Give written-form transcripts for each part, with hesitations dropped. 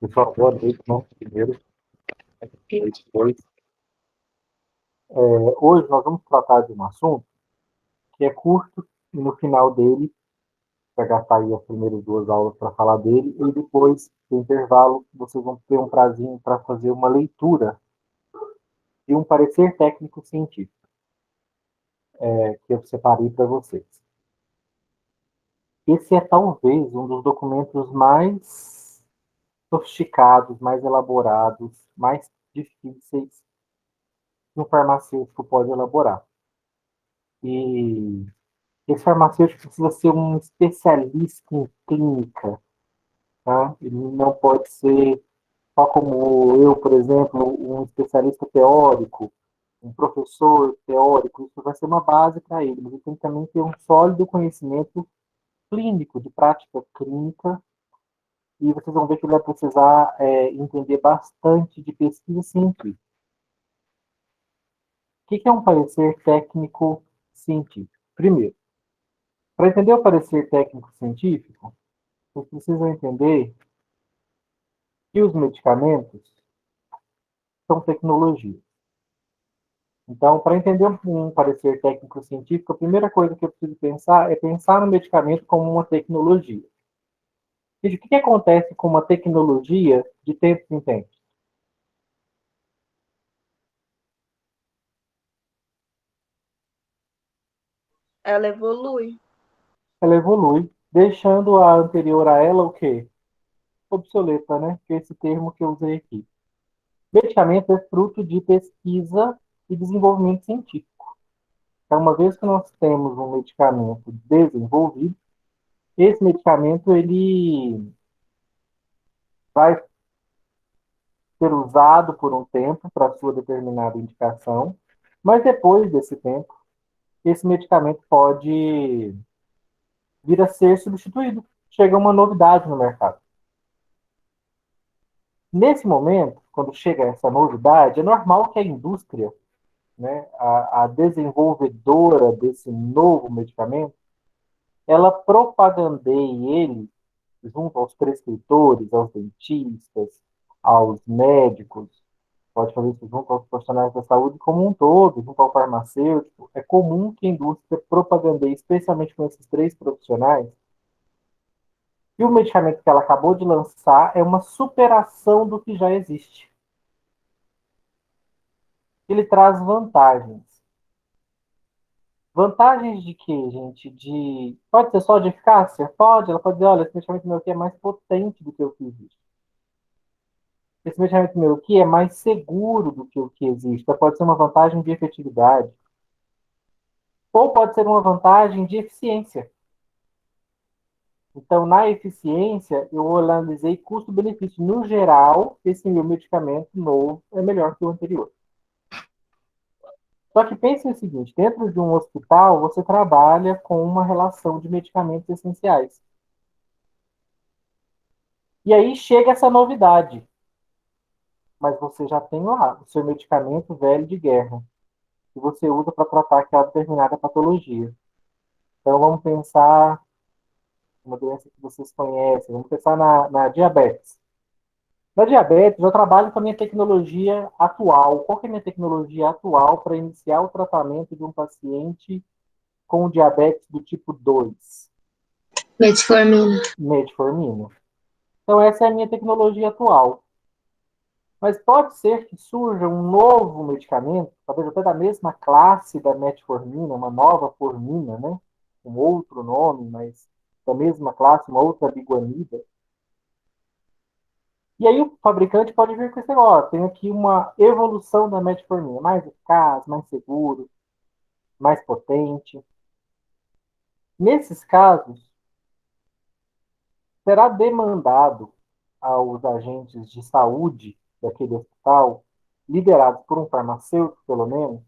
Pessoal, boa noite, não? Primeiro, depois. Hoje nós vamos tratar de um assunto que é curto e no final dele, vai gastar aí as primeiras duas aulas para falar dele e depois, no intervalo, vocês vão ter um prazinho para fazer uma leitura de um parecer técnico científico que eu separei para vocês. Esse é talvez um dos documentos mais sofisticados, mais elaborados, mais difíceis que um farmacêutico pode elaborar. E esse farmacêutico precisa ser um especialista em clínica, tá? Ele não pode ser só como eu, por exemplo, um especialista teórico, um professor teórico. Isso vai ser uma base para ele, mas ele tem que também ter um sólido conhecimento clínico, de prática clínica, e vocês vão ver que ele vai precisar entender bastante de pesquisa científica. O que é um parecer técnico científico? Primeiro, para entender o parecer técnico científico, vocês precisam entender que os medicamentos são tecnologias. Então, para entender um parecer técnico-científico, a primeira coisa que eu preciso pensar é pensar no medicamento como uma tecnologia. E o que acontece com uma tecnologia de tempos em tempos? Ela evolui. Ela evolui, deixando a anterior a ela o quê? Obsoleta, né? Que é esse termo que eu usei aqui. Medicamento é fruto de pesquisa e desenvolvimento científico. Então, uma vez que nós temos um medicamento desenvolvido, esse medicamento ele vai ser usado por um tempo para sua determinada indicação, mas depois desse tempo, esse medicamento pode vir a ser substituído. Chega uma novidade no mercado. Nesse momento, quando chega essa novidade, é normal que a indústria, né, a desenvolvedora desse novo medicamento, ela propagandeie ele junto aos prescritores, aos dentistas, aos médicos, pode fazer isso junto aos profissionais da saúde como um todo, junto ao farmacêutico. É comum que a indústria propagandeie, especialmente com esses três profissionais, que o medicamento que ela acabou de lançar é uma superação do que já existe. Ele traz vantagens. Vantagens de quê, gente? Pode ser só de eficácia? Pode. Ela pode dizer, olha, esse medicamento meu aqui é mais potente do que o que existe. Esse medicamento meu aqui é mais seguro do que o que existe. Então, pode ser uma vantagem de efetividade. Ou pode ser uma vantagem de eficiência. Então, na eficiência, eu analisei custo-benefício. No geral, esse meu medicamento novo é melhor que o anterior. Só que pense no seguinte, dentro de um hospital, você trabalha com uma relação de medicamentos essenciais. E aí chega essa novidade, mas você já tem lá o seu medicamento velho de guerra, que você usa para tratar aquela determinada patologia. Então, vamos pensar uma doença que vocês conhecem, vamos pensar na diabetes. Na diabetes, eu trabalho com a minha tecnologia atual. Qual que é a minha tecnologia atual para iniciar o tratamento de um paciente com diabetes do tipo 2? Metformina. Metformina. Então, essa é a minha tecnologia atual. Mas pode ser que surja um novo medicamento, talvez até da mesma classe da metformina, uma nova formina, né? Um outro nome, mas da mesma classe, uma outra biguanida. E aí o fabricante pode vir com esse negócio, tem aqui uma evolução da metformina, mais eficaz, mais seguro, mais potente. Nesses casos, será demandado aos agentes de saúde daquele hospital, liderados por um farmacêutico, pelo menos,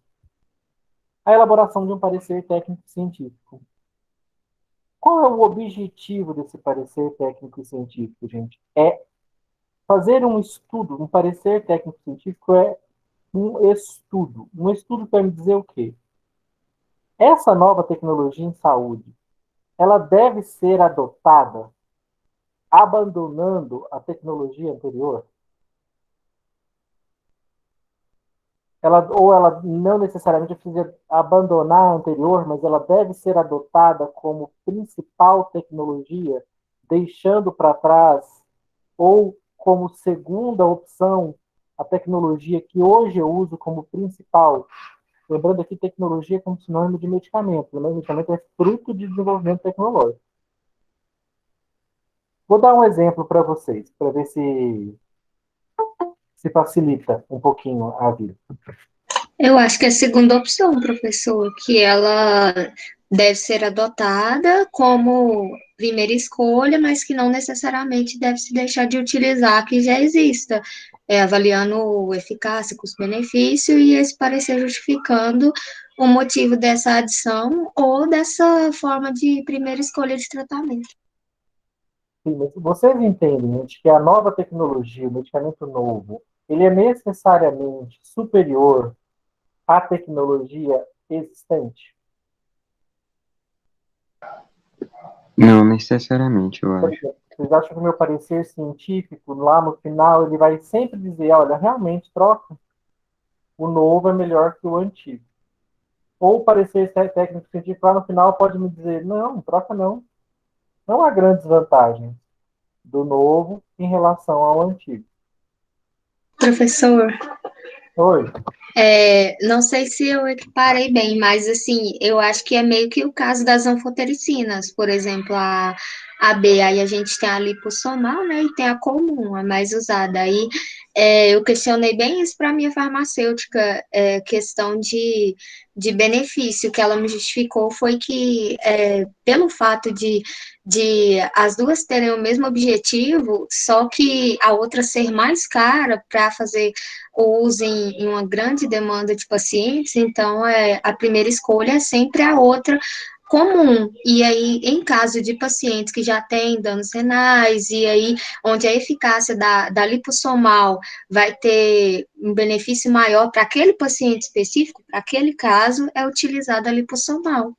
a elaboração de um parecer técnico-científico. Qual é o objetivo desse parecer técnico-científico, gente? É fazer um estudo, um parecer técnico-científico é um estudo. Um estudo para me dizer o quê? Essa nova tecnologia em saúde, ela deve ser adotada abandonando a tecnologia anterior? Ela não necessariamente precisa abandonar a anterior, mas ela deve ser adotada como principal tecnologia, deixando para trás, ou como segunda opção, a tecnologia que hoje eu uso como principal. Lembrando aqui, tecnologia como sinônimo de medicamento. Né? Medicamento é fruto de desenvolvimento tecnológico. Vou dar um exemplo para vocês, para ver se facilita um pouquinho a vida. Eu acho que é a segunda opção, professor, que ela deve ser adotada como primeira escolha, mas que não necessariamente deve se deixar de utilizar a que já exista, avaliando eficácia, custo-benefício e esse parecer justificando o motivo dessa adição ou dessa forma de primeira escolha de tratamento. Sim, mas vocês entendem, né, de que a nova tecnologia, o medicamento novo, ele é necessariamente superior à tecnologia existente? Não necessariamente, eu Por acho. exemplo, vocês acham que o meu parecer científico, lá no final, ele vai sempre dizer, olha, realmente troca, o novo é melhor que o antigo. Ou o parecer técnico científico lá no final pode me dizer, não, troca não. Não há grandes vantagens do novo em relação ao antigo. Professor, Oi. Não sei se eu equiparei bem, mas assim, eu acho que é meio que o caso das anfotericinas, por exemplo, a B, aí a gente tem a lipossomal, né, e tem a comum, a mais usada. Aí eu questionei bem isso para a minha farmacêutica, questão de benefício, que ela me justificou foi que, pelo fato de as duas terem o mesmo objetivo, só que a outra ser mais cara para fazer ou usem em uma grande demanda de pacientes, então a primeira escolha é sempre a outra comum. E aí, em caso de pacientes que já têm danos renais, e aí onde a eficácia da lipossomal vai ter um benefício maior para aquele paciente específico, para aquele caso, é utilizada a lipossomal.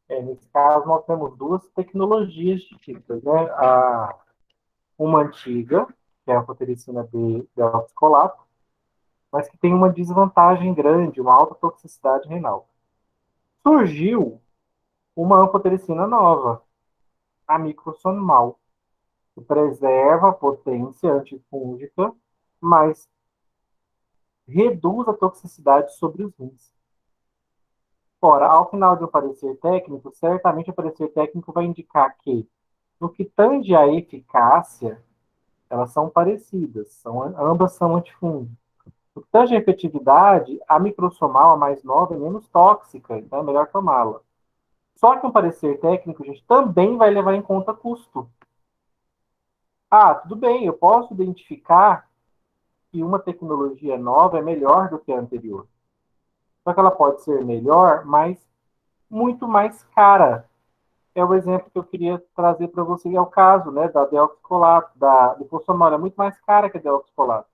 Nesse caso, nós temos duas tecnologias distintas, né? Uma antiga, que é a anfotericina B deoxicolato, mas que tem uma desvantagem grande, uma alta toxicidade renal. Surgiu uma anfotericina nova, a microsomal, que preserva a potência antifúngica, mas reduz a toxicidade sobre os rins. Ora, ao final de um parecer técnico, certamente o parecer técnico vai indicar que, no que tange à eficácia, elas são parecidas, ambas são antifúngicas. No que tange à efetividade, a microsomal, a mais nova, é menos tóxica, então é melhor tomá-la. Só que um parecer técnico, gente, também vai levar em conta custo. Ah, tudo bem, eu posso identificar que uma tecnologia nova é melhor do que a anterior. Só que ela pode ser melhor, mas muito mais cara. É o exemplo que eu queria trazer para você, é o caso, né, da deoxicolato, da lipossomal, é muito mais cara que a deoxicolato.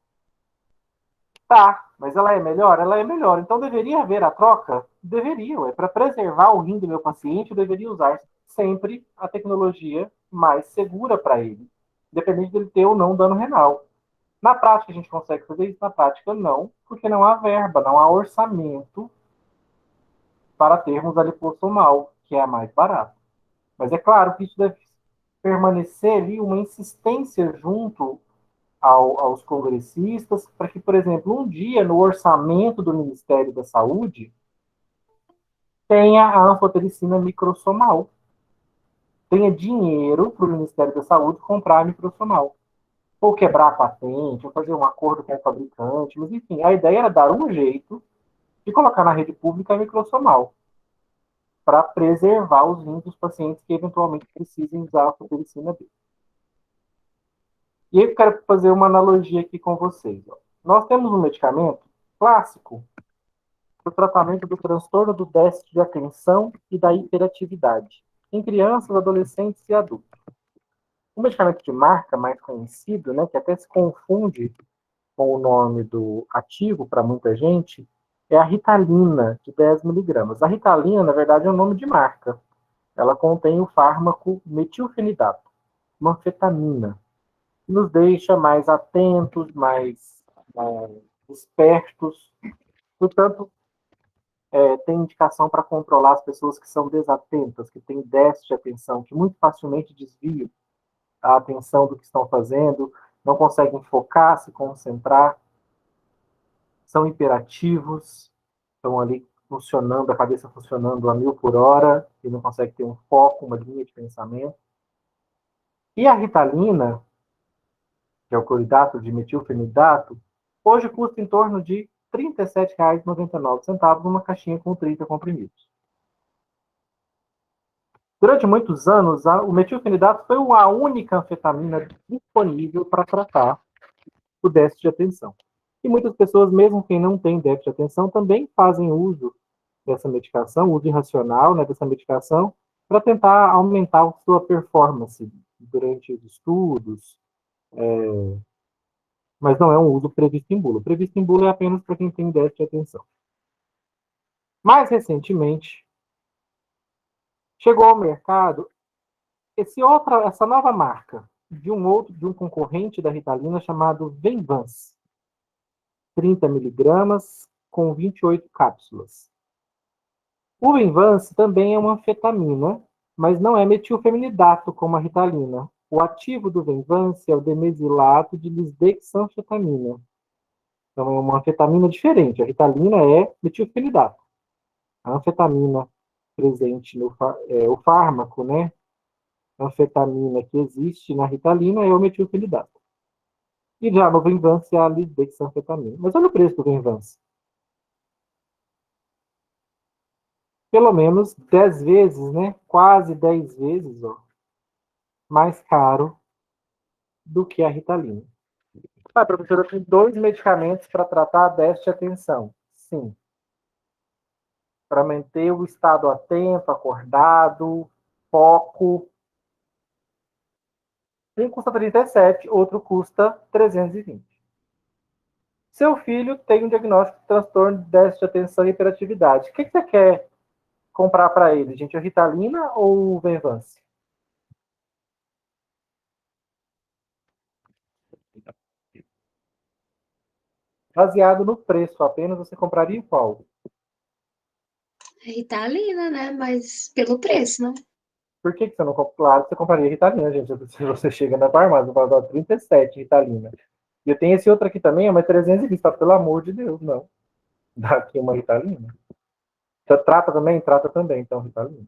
Tá, mas ela é melhor? Ela é melhor. Então deveria haver a troca? Deveria. Para preservar o rim do meu paciente, eu deveria usar sempre a tecnologia mais segura para ele, independente dele ter ou não dano renal. Na prática, a gente consegue fazer isso? Na prática, não, porque não há verba, não há orçamento para termos a lipossomal, que é a mais barata. Mas é claro que isso deve permanecer ali uma insistência junto aos congressistas, para que, por exemplo, um dia no orçamento do Ministério da Saúde tenha a anfotericina microsomal, tenha dinheiro para o Ministério da Saúde comprar a microsomal. Ou quebrar a patente, ou fazer um acordo com o fabricante, mas enfim, a ideia era dar um jeito de colocar na rede pública a microsomal, para preservar os rins dos pacientes que eventualmente precisem usar a anfotericina B. E aí eu quero fazer uma analogia aqui com vocês. Ó. Nós temos um medicamento clássico para o tratamento do transtorno do déficit de atenção e da hiperatividade em crianças, adolescentes e adultos. Um medicamento de marca mais conhecido, né, que até se confunde com o nome do ativo para muita gente, é a Ritalina, de 10 miligramas. A Ritalina, na verdade, é um nome de marca. ela contém o fármaco metilfenidato, uma anfetamina, que nos deixa mais atentos, mais espertos. Portanto, tem indicação para controlar as pessoas que são desatentas, que têm déficit de atenção, que muito facilmente desviam a atenção do que estão fazendo, não conseguem focar, se concentrar, são hiperativos, estão ali funcionando, a cabeça funcionando a 1000 por hora, e não consegue ter um foco, uma linha de pensamento. E a Ritalina, que é o cloridato de metilfenidato, hoje custa em torno de R$ 37,99, uma caixinha com 30 comprimidos. Durante muitos anos, o metilfenidato foi a única anfetamina disponível para tratar o déficit de atenção. E muitas pessoas, mesmo quem não tem déficit de atenção, também fazem uso dessa medicação, uso irracional, né, dessa medicação, para tentar aumentar a sua performance durante os estudos, mas não é um uso previsto em bula. Previsto em bula é apenas para quem tem déficit de atenção. Mais recentemente, chegou ao mercado essa nova marca de um concorrente da Ritalina chamado Venvance. 30 miligramas com 28 cápsulas. O Venvance também é uma anfetamina, mas não é metilfenidato como a Ritalina. O ativo do Venvance é o demesilato de lisdexanfetamina. Então é uma anfetamina diferente. A Ritalina é metilfenidato. A anfetamina presente o fármaco, né? A anfetamina que existe na Ritalina é o metilfenidato. E já no Venvance é a lisdexanfetamina. Mas olha o preço do Venvance. Pelo menos 10 vezes, né? Quase 10 vezes, ó, mais caro do que a Ritalina. Ah, professora, tem 2 medicamentos para tratar a déficit de atenção. Sim. Para manter o estado atento, acordado, foco. Um custa 37, outro custa 320. Seu filho tem um diagnóstico de transtorno de déficit de atenção e hiperatividade. O que você quer comprar para ele, gente? A Ritalina ou o Venvance? Baseado no preço apenas, você compraria qual? Ritalina, né? Mas pelo preço, né? Por que você não compra? Claro, você compraria Ritalina, gente. Se você chega na farmácia, vai dar 37 Ritalina. E eu tenho esse outro aqui também, é uma 320, tá? Pelo amor de Deus, não. Dá aqui uma Ritalina. Você trata também? Trata também, então, Ritalina.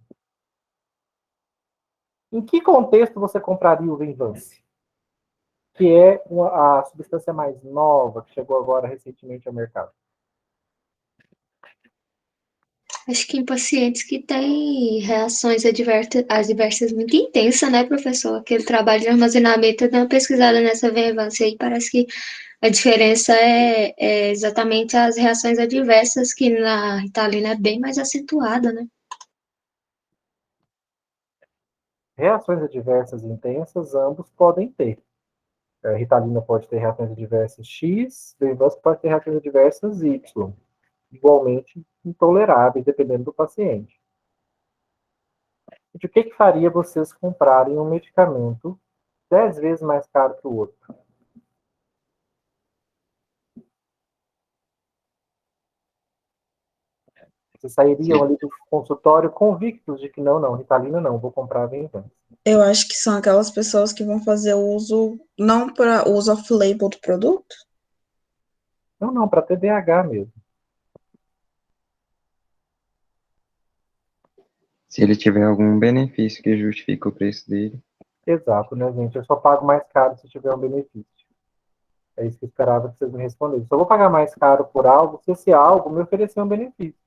Em que contexto você compraria o Venvance? Que é a substância mais nova, que chegou agora recentemente ao mercado. Acho que em pacientes que têm reações adversas muito intensas, né, professor? Aquele trabalho de armazenamento, eu dei uma pesquisada nessa Venvance aí, parece que a diferença é exatamente as reações adversas, que na Ritalina é bem mais acentuada, né? Reações adversas intensas, ambos podem ter. A Ritalina pode ter reações adversas X, o Venvance pode ter reações adversas Y, igualmente intoleráveis, dependendo do paciente. E o que faria vocês comprarem um medicamento 10 vezes mais caro que o outro? Vocês sairiam ali do consultório convictos de que não, Ritalina não, vou comprar a Venvance. Eu acho que são aquelas pessoas que vão fazer o uso, não para uso off-label do produto. Não, para TDAH mesmo. Se ele tiver algum benefício que justifique o preço dele. Exato, né, gente? Eu só pago mais caro se tiver um benefício. É isso que eu esperava que vocês me respondessem. Só vou pagar mais caro por algo se esse algo me oferecer um benefício.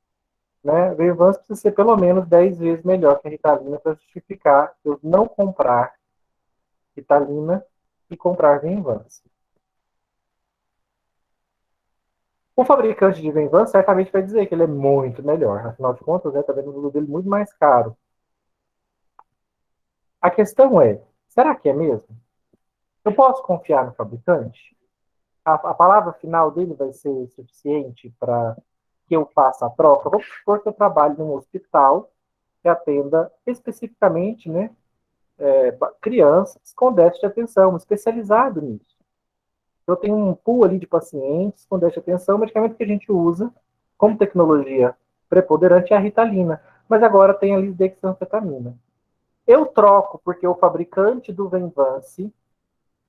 Né? Venvance precisa ser pelo menos 10 vezes melhor que a Ritalina para justificar eu não comprar Ritalina e comprar Venvance. O fabricante de Venvance certamente vai dizer que ele é muito melhor. Afinal de contas, está vendo o uso dele muito mais caro. A questão é, será que é mesmo? Eu posso confiar no fabricante? A palavra final dele vai ser suficiente para que eu faça a troca? Vamos supor que eu trabalho num hospital que atenda especificamente, né, crianças com déficit de atenção, especializado nisso. Eu tenho um pool ali de pacientes com déficit de atenção, o medicamento que a gente usa como tecnologia preponderante é a Ritalina, mas agora tem a lisdexanfetamina. Eu troco porque o fabricante do Venvance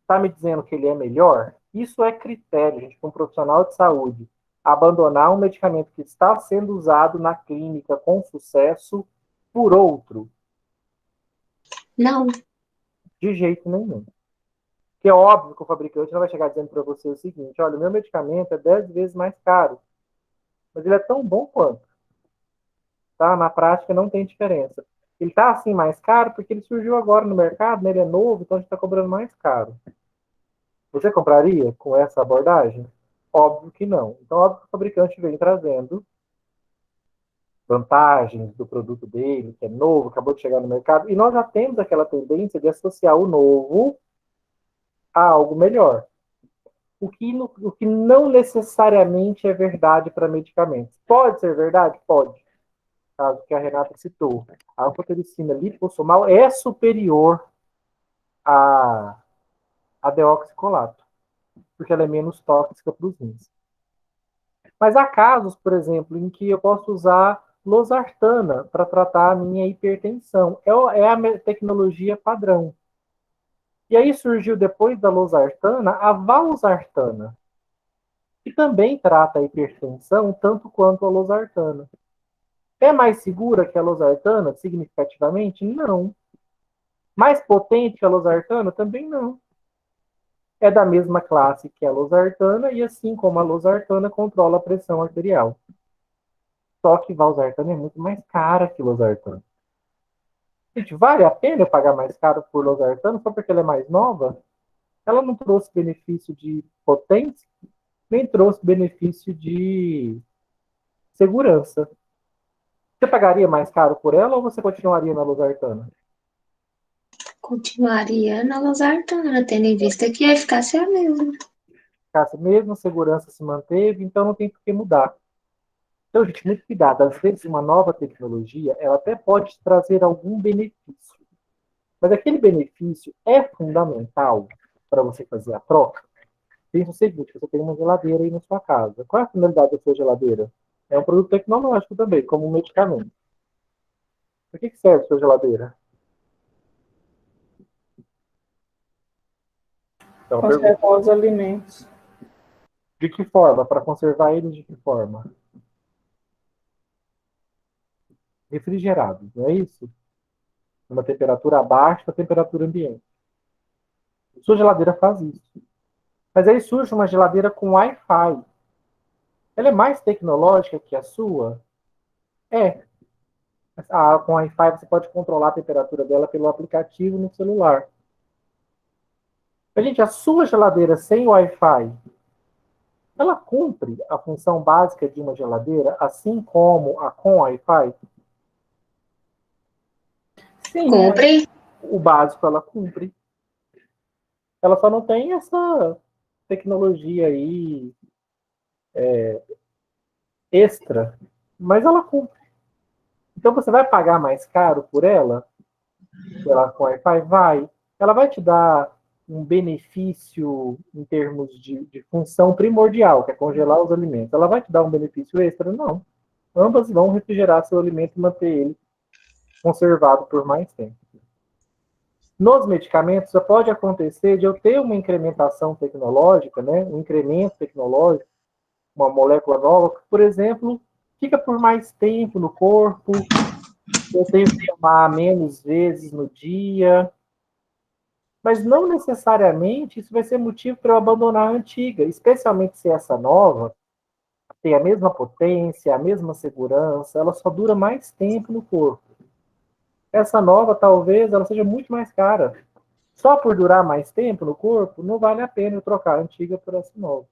está me dizendo que ele é melhor. Isso é critério, gente, para um profissional de saúde abandonar um medicamento que está sendo usado na clínica com sucesso por outro. Não, De jeito nenhum. Porque é óbvio que o fabricante não vai chegar dizendo para você o seguinte: olha, o meu medicamento é 10 vezes mais caro, mas ele é tão bom quanto. Tá? Na prática não tem diferença. Ele está assim mais caro porque ele surgiu agora no mercado, né? Ele é novo, então a gente está cobrando mais caro. Você compraria com essa abordagem? Óbvio que não. Então, óbvio que o fabricante vem trazendo vantagens do produto dele, que é novo, acabou de chegar no mercado, e nós já temos aquela tendência de associar o novo a algo melhor. O que não necessariamente é verdade para medicamentos. Pode ser verdade? Pode. Caso que a Renata citou. A anfotericina lipossomal é superior a deoxicolato, porque ela é menos tóxica para os rins. Mas há casos, por exemplo, em que eu posso usar losartana para tratar a minha hipertensão. É a tecnologia padrão. E aí surgiu, depois da losartana, a valsartana, que também trata a hipertensão tanto quanto a losartana. É mais segura que a losartana, significativamente? Não. Mais potente que a losartana? Também não. É da mesma classe que a losartana e, assim como a losartana, controla a pressão arterial. Só que valsartana é muito mais cara que losartana. Gente, vale a pena eu pagar mais caro por losartana só porque ela é mais nova? Ela não trouxe benefício de potência, nem trouxe benefício de segurança. Você pagaria mais caro por ela ou você continuaria na losartana? continuaria na losartana, tendo em vista que a eficácia é a mesma. A mesma segurança se manteve, então não tem por que mudar. Então, gente, muito cuidado. Às vezes, uma nova tecnologia, ela até pode trazer algum benefício. Mas aquele benefício é fundamental para você fazer a troca. Pensa o seguinte: você tem uma geladeira aí na sua casa. Qual é a finalidade da sua geladeira? É um produto tecnológico também, como um medicamento. Para que serve a sua geladeira? Então, Conservar os alimentos. de que forma? Para conservar eles de que forma? Refrigerados, não é isso? Uma temperatura abaixo da temperatura ambiente. A sua geladeira faz isso. Mas aí surge uma geladeira com Wi-Fi. Ela é mais tecnológica que a sua? É. Com Wi-Fi você pode controlar a temperatura dela pelo aplicativo no celular. Mas, gente, a sua geladeira sem Wi-Fi, ela cumpre a função básica de uma geladeira, assim como a com Wi-Fi? Sim. Cumpre. O básico ela cumpre. Ela só não tem essa tecnologia aí extra, mas ela cumpre. Então você vai pagar mais caro por ela com Wi-Fi? Vai. Ela vai te dar um benefício em termos de função primordial, que é congelar os alimentos. Ela vai te dar um benefício extra? Não. Ambas vão refrigerar seu alimento e manter ele conservado por mais tempo. Nos medicamentos, já pode acontecer de eu ter uma incrementação tecnológica, né, um incremento tecnológico, uma molécula nova, que, por exemplo, fica por mais tempo no corpo, eu tenho que tomar menos vezes no dia, mas não necessariamente isso vai ser motivo para eu abandonar a antiga, especialmente se essa nova tem a mesma potência, a mesma segurança, ela só dura mais tempo no corpo. Essa nova, talvez, ela seja muito mais cara. Só por durar mais tempo no corpo, não vale a pena eu trocar a antiga por essa nova.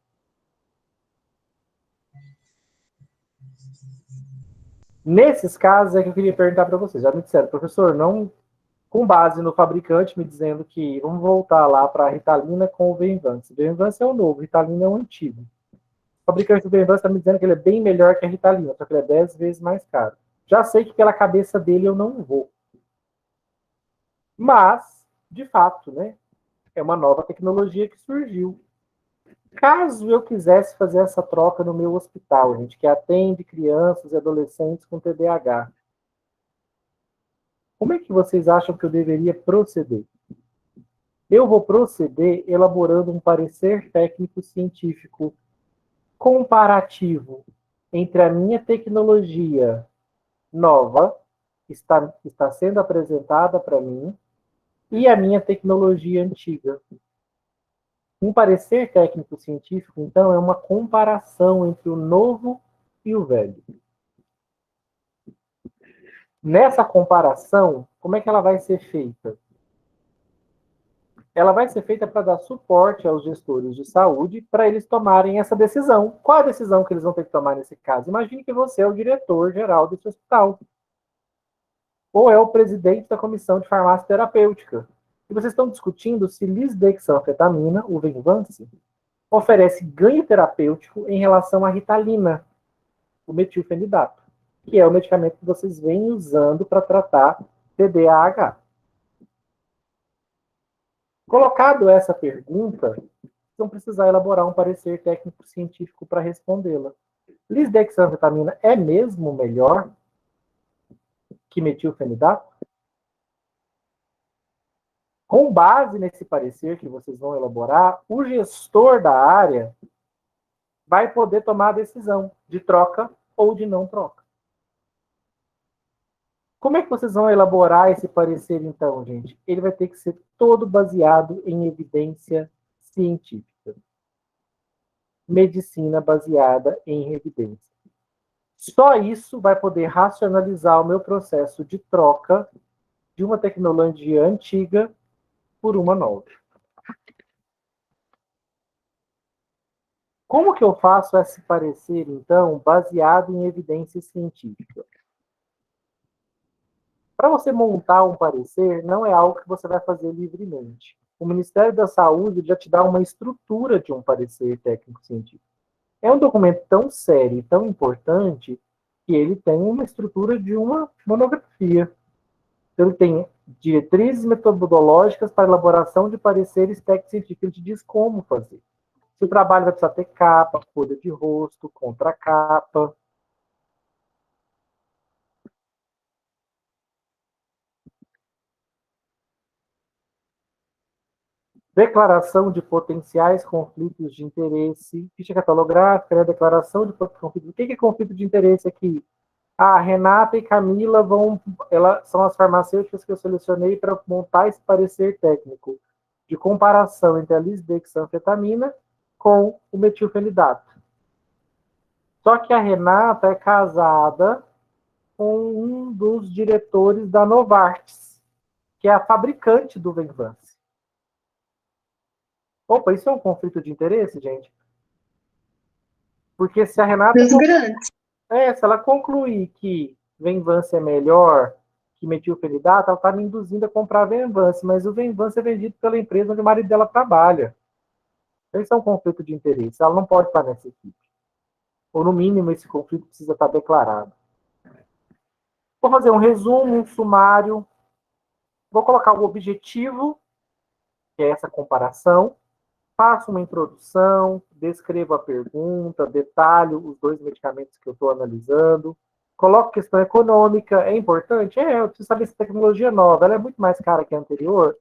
Nesses casos é que eu queria perguntar para vocês. Já me disseram, professor, não com base no fabricante me dizendo que vamos voltar lá para a Ritalina com o Venvance. O Venvance é o novo, Ritalina é o antigo. O fabricante do Venvance está me dizendo que ele é bem melhor que a Ritalina, só que ele é 10 vezes mais caro. Já sei que pela cabeça dele eu não vou. Mas, de fato, né, é uma nova tecnologia que surgiu. Caso eu quisesse fazer essa troca no meu hospital, gente, que atende crianças e adolescentes com TDAH, como é que vocês acham que eu deveria proceder? Eu vou proceder elaborando um parecer técnico-científico comparativo entre a minha tecnologia nova, que está sendo apresentada para mim, e a minha tecnologia antiga. Um parecer técnico-científico, então, é uma comparação entre o novo e o velho. Nessa comparação, como é que ela vai ser feita? Ela vai ser feita para dar suporte aos gestores de saúde para eles tomarem essa decisão. Qual a decisão que eles vão ter que tomar nesse caso? Imagine que você é o diretor-geral desse hospital. Ou é o presidente da comissão de farmácia terapêutica. E vocês estão discutindo se lisdexanfetamina, o Venvance, oferece ganho terapêutico em relação à Ritalina, o metilfenidato, que é o medicamento que vocês vêm usando para tratar TDAH. Colocado essa pergunta, vão precisar elaborar um parecer técnico-científico para respondê-la. Lisdexanfetamina é mesmo melhor que metilfenidato? Com base nesse parecer que vocês vão elaborar, o gestor da área vai poder tomar a decisão de troca ou de não troca. Como é que vocês vão elaborar esse parecer, então, gente? Ele vai ter que ser todo baseado em evidência científica. Medicina baseada em evidência. Só isso vai poder racionalizar o meu processo de troca de uma tecnologia antiga por uma nova. Como que eu faço esse parecer, então, baseado em evidência científica? Para você montar um parecer, não é algo que você vai fazer livremente. O Ministério da Saúde já te dá uma estrutura de um parecer técnico-científico. É um documento tão sério e tão importante que ele tem uma estrutura de uma monografia. Ele tem diretrizes metodológicas para elaboração de pareceres técnico-científicos. Ele te diz como fazer. Se o trabalho vai precisar ter capa, folha de rosto, contracapa. Declaração de potenciais conflitos de interesse. Ficha catalográfica, né? Declaração de conflito. O que é conflito de interesse aqui? Ah, Renata e Camila são as farmacêuticas que eu selecionei para montar esse parecer técnico de comparação entre a lisdexanfetamina com o metilfenidato. Só que a Renata é casada com um dos diretores da Novartis, que é a fabricante do Venvance. Opa, isso é um conflito de interesse, gente? Porque se a Renata... se ela concluir que Venvance é melhor que metilfenidato, ela está me induzindo a comprar Venvance, mas o Venvance é vendido pela empresa onde o marido dela trabalha. Isso é um conflito de interesse. Ela não pode estar nessa equipe. Ou, no mínimo, esse conflito precisa estar declarado. Vou fazer um resumo, um sumário. Vou colocar o objetivo, que é essa comparação. Faço uma introdução, descrevo a pergunta, detalho os dois medicamentos que eu estou analisando. Coloco questão econômica. É importante? Eu preciso saber se a tecnologia nova ela é muito mais cara que a anterior?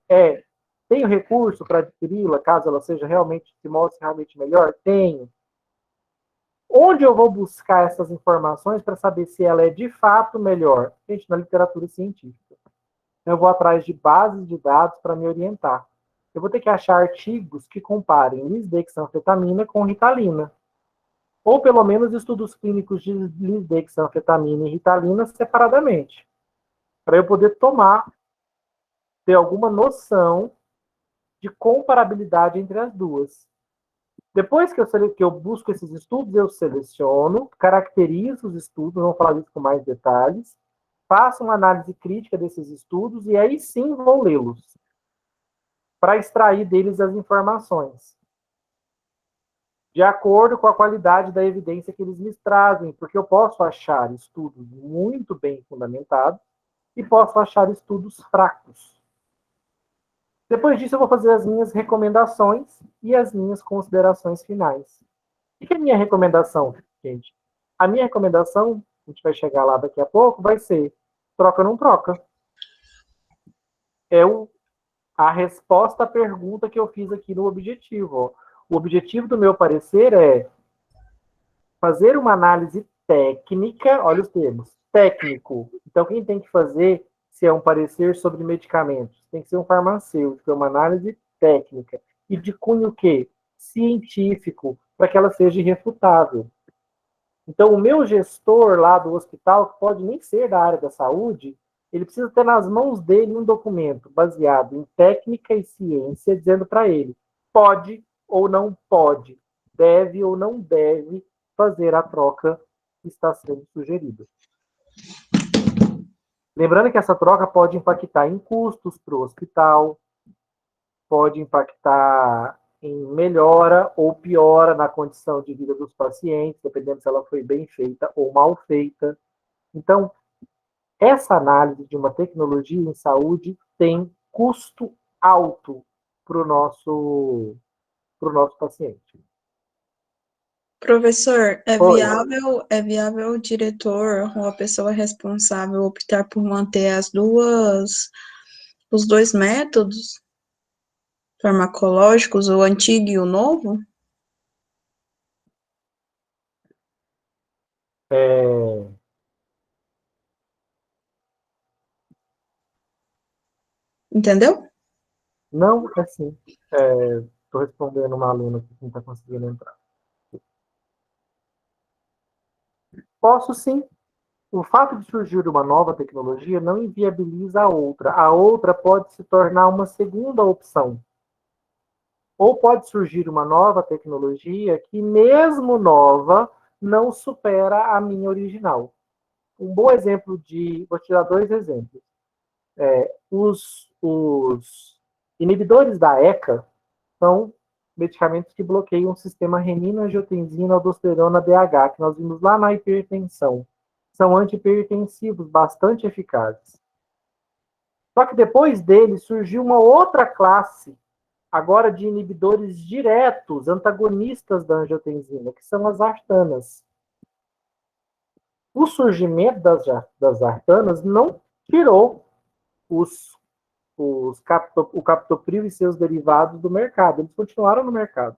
Tenho recurso para adquiri-la, caso ela se mostre realmente melhor? Tenho. Onde eu vou buscar essas informações para saber se ela é de fato melhor? Gente, na literatura científica. Eu vou atrás de bases de dados para me orientar. Eu vou ter que achar artigos que comparem lisdexanfetamina com Ritalina. Ou pelo menos estudos clínicos de lisdexanfetamina e Ritalina separadamente. Para eu poder ter alguma noção de comparabilidade entre as duas. Depois que eu busco esses estudos, eu seleciono, caracterizo os estudos, vamos falar disso com mais detalhes, faço uma análise crítica desses estudos e aí sim vou lê-los, para extrair deles as informações. de acordo com a qualidade da evidência que eles me trazem, porque eu posso achar estudos muito bem fundamentados e posso achar estudos fracos. Depois disso, eu vou fazer as minhas recomendações e as minhas considerações finais. O que é a minha recomendação, gente? A minha recomendação, a gente vai chegar lá daqui a pouco, vai ser troca ou não troca. É a resposta à pergunta que eu fiz aqui no objetivo. Ó. O objetivo do meu parecer é fazer uma análise técnica, olha os termos, técnico. Então, quem tem que fazer, se é um parecer sobre medicamentos, tem que ser um farmacêutico, é uma análise técnica. E de cunho o quê? Científico, para que ela seja irrefutável. Então, o meu gestor lá do hospital, que pode nem ser da área da saúde, ele precisa ter nas mãos dele um documento baseado em técnica e ciência, dizendo para ele, pode ou não pode, deve ou não deve fazer a troca que está sendo sugerida. Lembrando que essa troca pode impactar em custos para o hospital, pode impactar em melhora ou piora na condição de vida dos pacientes, dependendo se ela foi bem feita ou mal feita. Então, essa análise de uma tecnologia em saúde tem custo alto para o nosso paciente. Professor, Oi. é viável o diretor ou a pessoa responsável optar por manter os dois métodos farmacológicos, o antigo e o novo? Entendeu? Não, assim, estou respondendo uma aluna que não está conseguindo entrar. Posso sim. O fato de surgir uma nova tecnologia não inviabiliza a outra. A outra pode se tornar uma segunda opção. Ou pode surgir uma nova tecnologia que, mesmo nova, não supera a minha original. Um bom exemplo de... Vou te dar dois exemplos. Os inibidores da ECA são medicamentos que bloqueiam o sistema renina, angiotensina, aldosterona, DH, que nós vimos lá na hipertensão. São antihipertensivos bastante eficazes. Só que depois dele surgiu uma outra classe, agora de inibidores diretos, antagonistas da angiotensina, que são as artanas. O surgimento das artanas não tirou o captopril e seus derivados do mercado. Eles continuaram no mercado.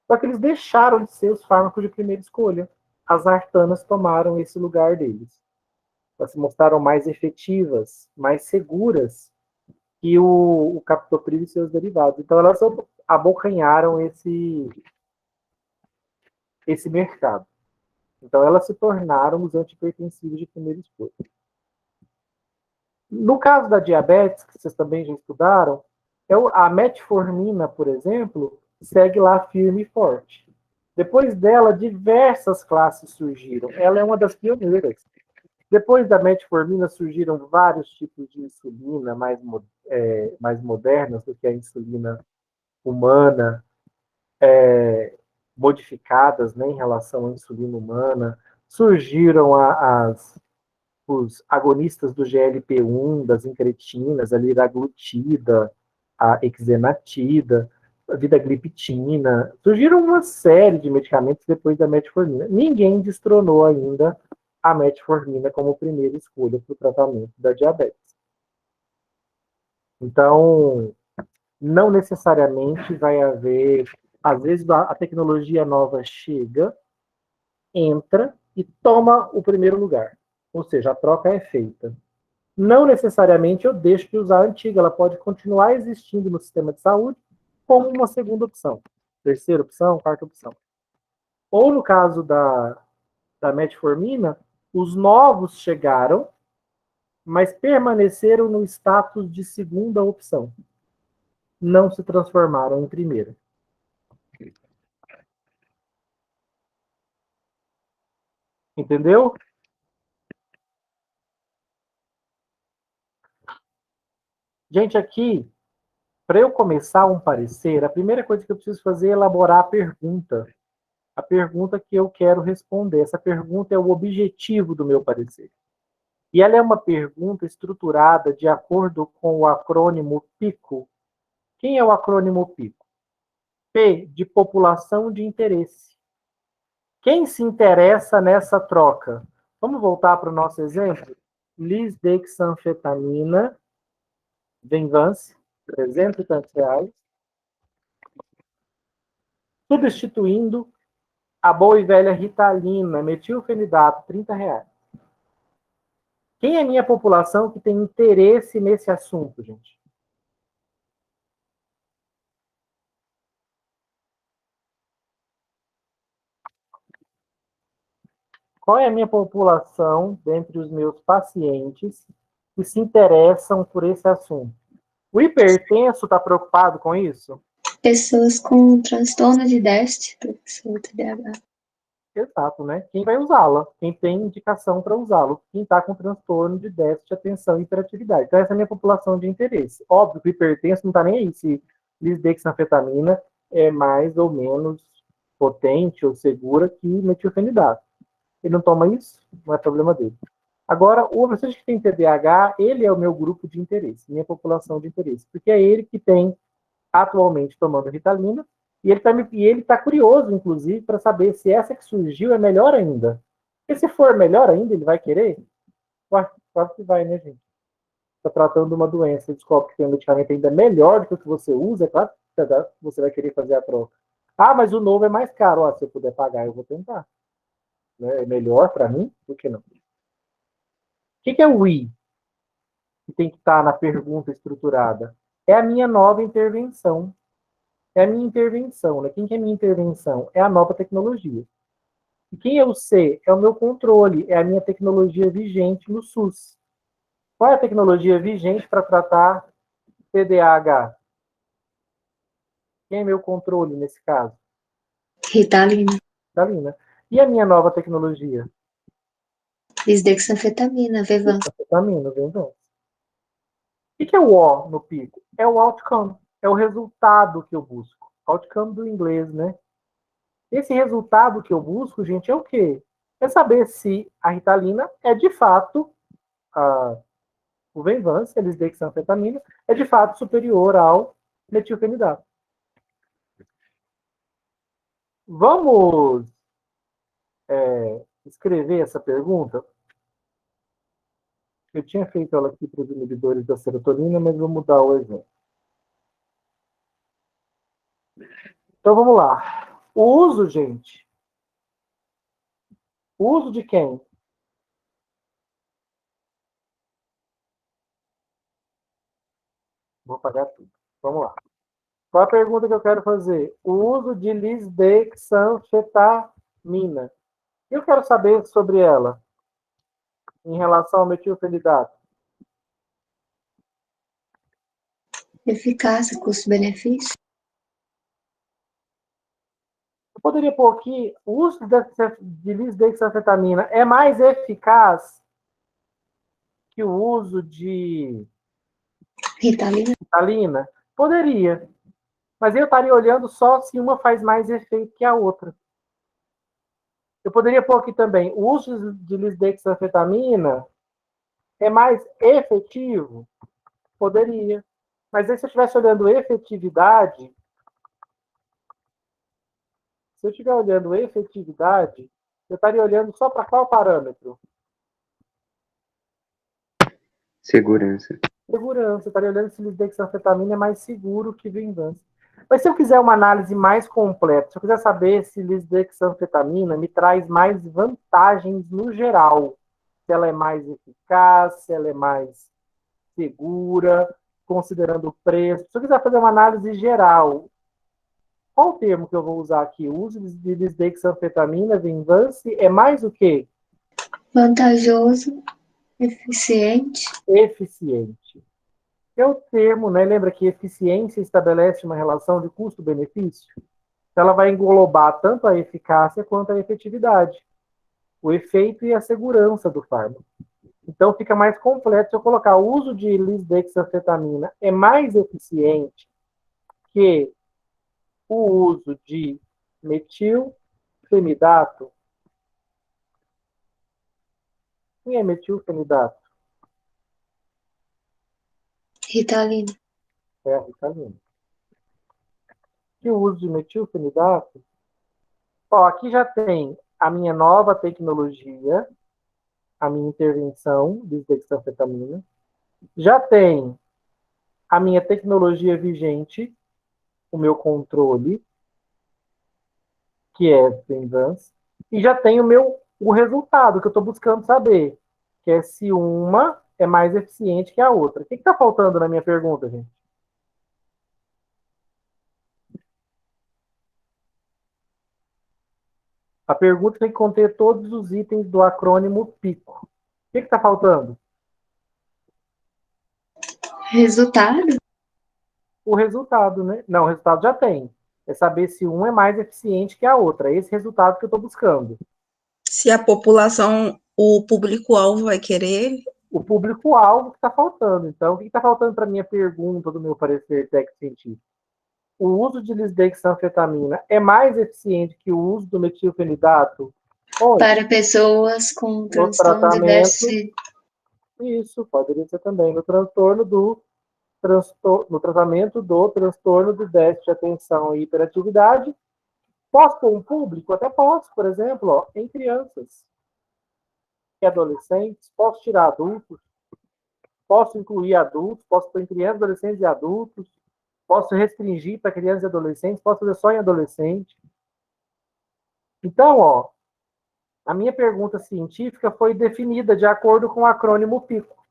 Só que eles deixaram de ser os fármacos de primeira escolha. As artanas tomaram esse lugar deles. Elas se mostraram mais efetivas, mais seguras que o captopril e seus derivados. Então, elas abocanharam esse mercado. Então, elas se tornaram os antihipertensivos de primeira escolha. No caso da diabetes, que vocês também já estudaram, a metformina, por exemplo, segue lá firme e forte. Depois dela, diversas classes surgiram. Ela é uma das pioneiras. Depois da metformina, surgiram vários tipos de insulina mais modernas do que a insulina humana, modificadas, né, em relação à insulina humana. Surgiram os agonistas do GLP-1, das incretinas, a liraglutida, a exenatida, a vidagliptina. Surgiram uma série de medicamentos depois da metformina. Ninguém destronou ainda a metformina como primeira escolha para o tratamento da diabetes. Então, não necessariamente vai haver... Às vezes, a tecnologia nova chega, entra e toma o primeiro lugar. Ou seja, a troca é feita. Não necessariamente eu deixo de usar a antiga, ela pode continuar existindo no sistema de saúde como uma segunda opção. Terceira opção, quarta opção. Ou no caso da metformina, os novos chegaram, mas permaneceram no status de segunda opção. Não se transformaram em primeira. Entendeu? Gente, aqui, para eu começar um parecer, a primeira coisa que eu preciso fazer é elaborar a pergunta. a pergunta que eu quero responder. Essa pergunta é o objetivo do meu parecer. E ela é uma pergunta estruturada de acordo com o acrônimo PICO. Quem é o acrônimo PICO? P de população de interesse. Quem se interessa nessa troca? Vamos voltar para o nosso exemplo? Lisdexanfetamina, Venvance, 300 e tantos reais. Substituindo a boa e velha Ritalina, metilfenidato, 30 reais. Quem é a minha população que tem interesse nesse assunto, gente? Qual é a minha população dentre os meus pacientes que se interessam por esse assunto? O hipertenso está preocupado com isso? Pessoas com transtorno de déficit, professor TDAH. Exato, né? Quem vai usá-la? Quem tem indicação para usá-lo? Quem está com transtorno de déficit, atenção e hiperatividade. Então, essa é a minha população de interesse. Óbvio que o hipertenso não está nem aí se lisdexanfetamina é mais ou menos potente ou segura que metilfenidato. Ele não toma isso, não é problema dele. Agora, o paciente que tem TDAH, ele é o meu grupo de interesse, minha população de interesse, porque é ele que tem atualmente tomando Ritalina, e ele está curioso, inclusive, para saber se essa que surgiu é melhor ainda. E se for melhor ainda, ele vai querer? Ué, claro que vai, né, gente? Está tratando de uma doença, você descobre que tem um medicamento ainda melhor do que o que você usa, é claro que você vai querer fazer a troca. Ah, mas o novo é mais caro. Ó, se eu puder pagar, eu vou tentar. Né? É melhor para mim? Por que não? O que é o I? Que tem que estar na pergunta estruturada. É a minha nova intervenção. É a minha intervenção. Né? Quem que é a minha intervenção? É a nova tecnologia. E quem é o C? É o meu controle. É a minha tecnologia vigente no SUS. Qual é a tecnologia vigente para tratar TDAH? Quem é meu controle nesse caso? Ritalina. Ritalina. E a minha nova tecnologia? Lisdexanfetamina, Venvance. Anfetamina, Venvance. O que é o O no pico? É o outcome. É o resultado que eu busco. Outcome do inglês, né? Esse resultado que eu busco, gente, é o quê? É saber se a Ritalina é de fato o Venvance, a lisdexanfetamina, é de fato superior ao metilfenidato. Vamos escrever essa pergunta? Eu tinha feito ela aqui para os inibidores da serotonina, mas vou mudar o exemplo. Então vamos lá. O uso, gente. O uso de quem? Vou apagar tudo. Vamos lá. Qual a pergunta que eu quero fazer? O uso de lisdexanfetamina. Eu quero saber sobre ela em relação ao metilfenidato. Eficácia, custo-benefício. Eu poderia pôr aqui, o uso de lisdexanfetamina é mais eficaz que o uso de Ritalina? Poderia. Mas eu estaria olhando só se uma faz mais efeito que a outra. Eu poderia pôr aqui também, o uso de lisdexanfetamina é mais efetivo? Poderia. Mas aí, se eu estivesse olhando efetividade, eu estaria olhando só para qual parâmetro? Segurança. Segurança. Eu estaria olhando se lisdexanfetamina é mais seguro que Venvance. Mas se eu quiser uma análise mais completa, se eu quiser saber se lisdexanfetamina me traz mais vantagens no geral, se ela é mais eficaz, se ela é mais segura, considerando o preço. Se eu quiser fazer uma análise geral, qual o termo que eu vou usar aqui? O uso de lisdexanfetamina, Venvance, é mais o quê? Vantajoso, eficiente. Eficiente. É o termo, né? Lembra que eficiência estabelece uma relação de custo-benefício? Ela vai englobar tanto a eficácia quanto a efetividade, o efeito e a segurança do fármaco. Então fica mais completo se eu colocar o uso de lisdexanfetamina é mais eficiente que o uso de metilfenidato. metilfenidato? Quem é metilfenidato? Ritalina. É a Ritalina. E o uso de metilfenidato? Ó, aqui já tem a minha nova tecnologia, a minha intervenção de dexanfetamina. Já tem a minha tecnologia vigente, o meu controle, que é Venvance, e já tem o resultado que eu estou buscando saber, que é se uma é mais eficiente que a outra. O que está faltando na minha pergunta, gente? A pergunta tem que conter todos os itens do acrônimo PICO. O que está faltando? Resultado? O resultado, né? Não, o resultado já tem. É saber se um é mais eficiente que a outra. É esse resultado que eu estou buscando. Se a população, o público-alvo vai querer, O público-alvo que está faltando. Então, o que está faltando para a minha pergunta do meu parecer técnico-científico? O uso de lisdexanfetamina é mais eficiente que o uso do metilfenidato? Onde? Para pessoas com No transtorno de tratamento. déficit. Isso, poderia ser também. No tratamento do transtorno do déficit de atenção e hiperatividade. Posso pôr um público? Até posso, por exemplo, ó, em crianças e adolescentes. Posso tirar adultos? Posso incluir adultos? Posso pôr em crianças, adolescentes e adultos? Posso restringir para crianças e adolescentes? Posso fazer só em adolescente? Então, ó, a minha pergunta científica foi definida de acordo com o acrônimo PICO.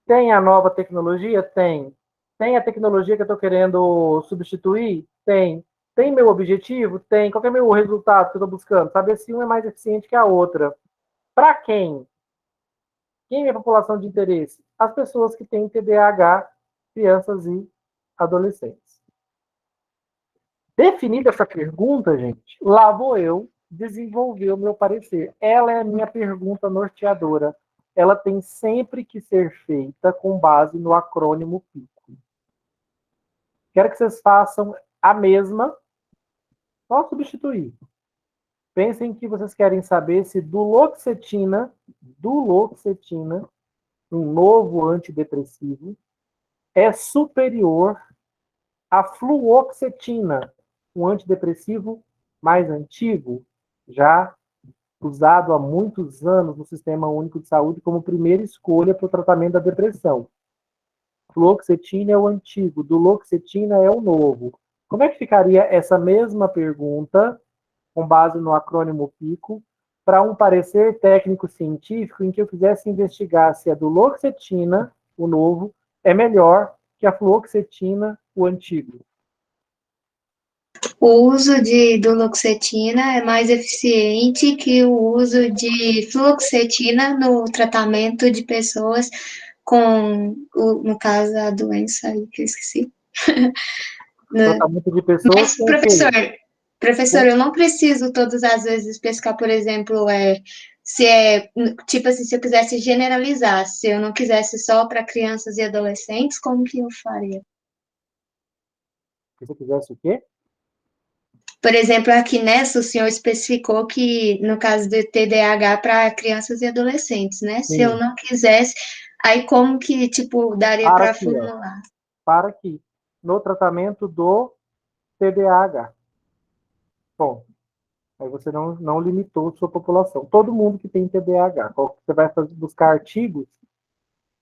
Tem a nova tecnologia? Tem. Tem a tecnologia que eu estou querendo substituir? Tem. Tem meu objetivo? Tem. Qual é o meu resultado que eu estou buscando? Saber se uma é mais eficiente que a outra. Para quem? Quem é a população de interesse? As pessoas que têm TDAH, crianças e adolescentes. Definida essa pergunta, gente, lá vou eu desenvolver o meu parecer. Ela é a minha pergunta norteadora. Ela tem sempre que ser feita com base no acrônimo PICO. Quero que vocês façam a mesma, só substituir. Pensem que vocês querem saber se duloxetina, um novo antidepressivo, é superior à fluoxetina, um antidepressivo mais antigo, já usado há muitos anos no Sistema Único de Saúde como primeira escolha para o tratamento da depressão. Fluoxetina é o antigo, duloxetina é o novo. Como é que ficaria essa mesma pergunta, com base no acrônimo PICO, para um parecer técnico-científico em que eu quisesse investigar se a duloxetina, o novo, é melhor que a fluoxetina, o antigo? O uso de duloxetina é mais eficiente que o uso de fluoxetina no tratamento de pessoas com, no caso, a doença aí que eu esqueci. Tratamento de pessoas Mas, com professor, eu não preciso todas as vezes especificar, por exemplo, se é, tipo assim, se eu quisesse generalizar, se eu não quisesse só para crianças e adolescentes, como que eu faria? Se você quisesse o quê? Por exemplo, aqui nessa, o senhor especificou que, no caso do TDAH, para crianças e adolescentes, né? Se eu Sim. não quisesse, aí como que, tipo, daria Para para aqui, ó. formular? Para aqui. No tratamento do TDAH. Bom, aí você não limitou sua população. Todo mundo que tem TDAH. Você vai buscar artigos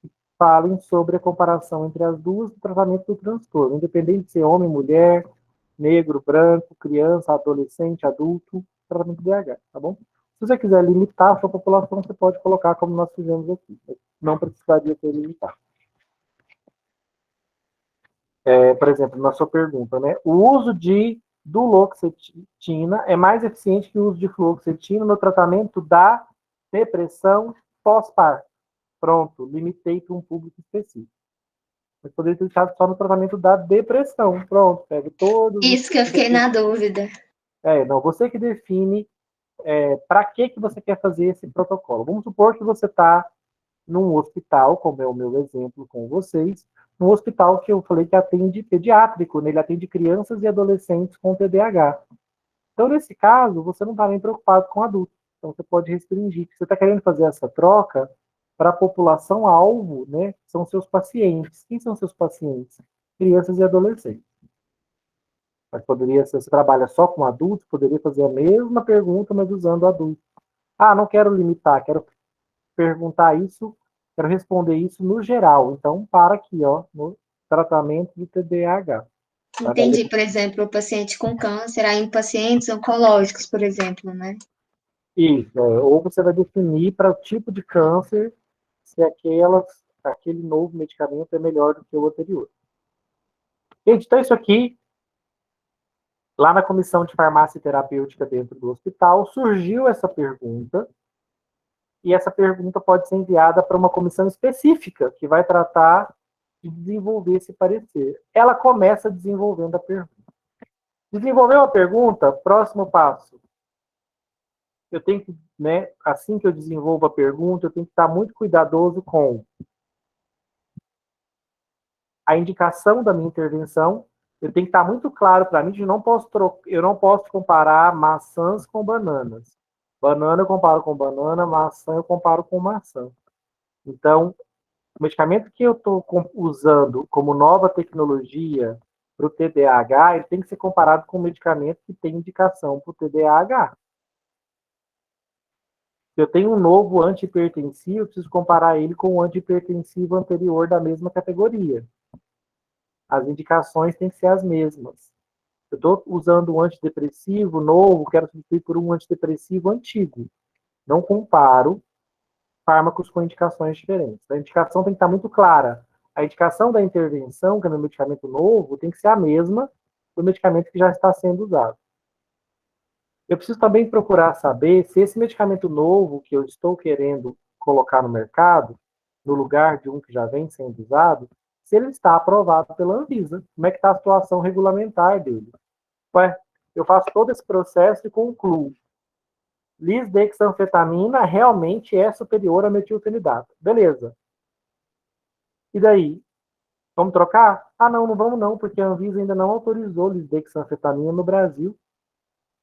que falem sobre a comparação entre as duas do tratamento do transtorno, independente de ser homem, mulher, negro, branco, criança, adolescente, adulto, tratamento de TDAH, tá bom? Se você quiser limitar a sua população, você pode colocar como nós fizemos aqui. Não precisaria ser limitado. Por exemplo, na sua pergunta, né? O uso de duloxetina é mais eficiente que o uso de fluoxetina no tratamento da depressão pós-parto. Pronto, limitei para um público específico. Mas poderia ter deixado só no tratamento da depressão. Pronto, pega todos os... Isso que eu fiquei na dúvida. Não, você que define para que você quer fazer esse protocolo. Vamos supor que você está num hospital, como é o meu exemplo com vocês, num hospital que eu falei que atende pediátrico, né? Ele atende crianças e adolescentes com TDAH. Então, nesse caso, você não está nem preocupado com adultos. Então, você pode restringir. Você está querendo fazer essa troca para a população-alvo, né? Que são seus pacientes. Quem são seus pacientes? Crianças e adolescentes. Mas poderia, se você trabalha só com adultos, poderia fazer a mesma pergunta, mas usando adultos. Ah, não quero limitar, quero perguntar isso, quero responder isso no geral. Então, para aqui, ó, no tratamento do TDAH. Entendi, por exemplo, o paciente com câncer, aí em pacientes oncológicos, por exemplo, né? Isso, ou você vai definir para o tipo de câncer se aquele novo medicamento é melhor do que o anterior. Gente, então isso aqui, lá na comissão de farmácia terapêutica dentro do hospital, surgiu essa pergunta, e essa pergunta pode ser enviada para uma comissão específica, que vai tratar de desenvolver esse parecer. Ela começa desenvolvendo a pergunta. Desenvolveu a pergunta, próximo passo. Eu tenho que, né, assim que eu desenvolvo a pergunta, eu tenho que estar muito cuidadoso com a indicação da minha intervenção. Eu tenho que estar muito claro para mim, eu não posso comparar maçãs com bananas. Banana eu comparo com banana, maçã eu comparo com maçã. Então, o medicamento que eu estou usando como nova tecnologia para o TDAH, ele tem que ser comparado com um medicamento que tem indicação para o TDAH. Se eu tenho um novo antihipertensivo, eu preciso comparar ele com o antihipertensivo anterior da mesma categoria. As indicações têm que ser as mesmas. Eu estou usando um antidepressivo novo, quero substituir por um antidepressivo antigo. Não comparo fármacos com indicações diferentes. A indicação tem que estar muito clara. A indicação da intervenção, que é no medicamento novo, tem que ser a mesma do medicamento que já está sendo usado. Eu preciso também procurar saber se esse medicamento novo que eu estou querendo colocar no mercado, no lugar de um que já vem sendo usado, se ele está aprovado pela Anvisa. Como é que está a situação regulamentar dele? Ué, eu faço todo esse processo e concluo. Lisdexanfetamina realmente é superior a metilfenidato. Beleza. E daí? Vamos trocar? Ah, não vamos não, porque a Anvisa ainda não autorizou lisdexanfetamina no Brasil.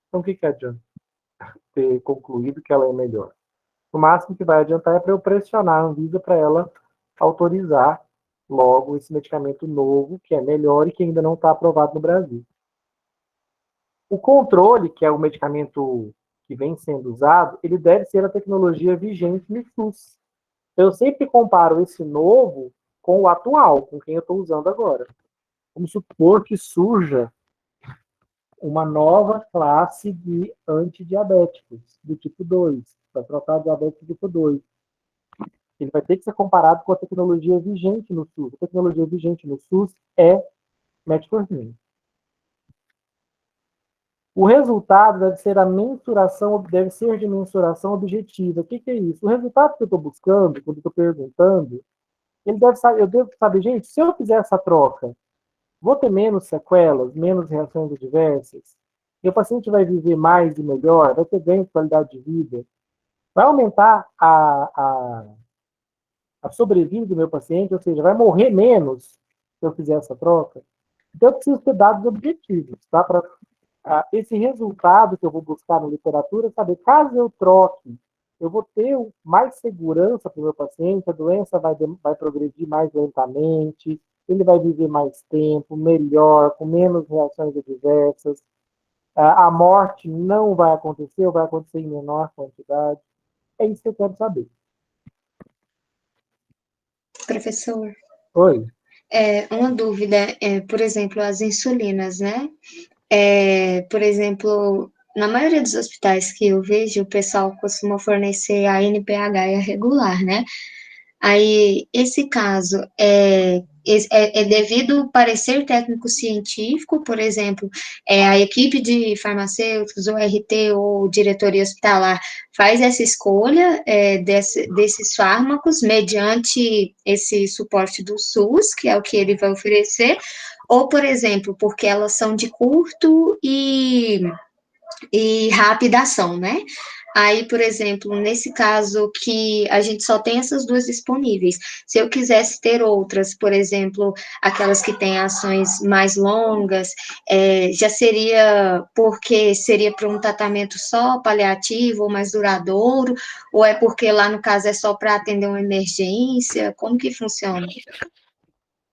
Então, o que adianta ter concluído que ela é melhor? O máximo que vai adiantar é para eu pressionar a Anvisa para ela autorizar logo esse medicamento novo, que é melhor e que ainda não está aprovado no Brasil. O controle, que é o medicamento que vem sendo usado, ele deve ser a tecnologia vigente no SUS. Eu sempre comparo esse novo com o atual, com quem eu estou usando agora. Vamos supor que surja uma nova classe de antidiabéticos, do tipo 2, para tratar diabetes do tipo 2. Ele vai ter que ser comparado com a tecnologia vigente no SUS. A tecnologia vigente no SUS é metformina. O resultado deve ser de mensuração objetiva. O que é isso? O resultado que eu estou buscando, quando eu estou perguntando, eu devo saber, gente, se eu fizer essa troca, vou ter menos sequelas, menos reações adversas? E o paciente vai viver mais e melhor? Vai ter ganho de qualidade de vida? Vai aumentar a sobrevida do meu paciente? Ou seja, vai morrer menos se eu fizer essa troca? Então, eu preciso ter dados objetivos, tá? Para esse resultado que eu vou buscar na literatura, saber, caso eu troque, eu vou ter mais segurança para o meu paciente, a doença vai progredir mais lentamente, ele vai viver mais tempo, melhor, com menos reações adversas, a morte não vai acontecer ou vai acontecer em menor quantidade. É isso que eu quero saber. Professor, Oi. Uma dúvida, por exemplo, as insulinas, né? Por exemplo, na maioria dos hospitais que eu vejo, o pessoal costuma fornecer a NPH e a regular, né? Aí, esse caso é devido ao parecer técnico-científico, por exemplo, a equipe de farmacêuticos, o RT ou diretoria hospitalar faz essa escolha desses fármacos mediante esse suporte do SUS, que é o que ele vai oferecer, ou, por exemplo, porque elas são de curto e rápida ação, né? Aí, por exemplo, nesse caso que a gente só tem essas duas disponíveis, se eu quisesse ter outras, por exemplo, aquelas que têm ações mais longas, já seria porque seria para um tratamento só paliativo ou mais duradouro, ou é porque lá no caso é só para atender uma emergência? Como que funciona?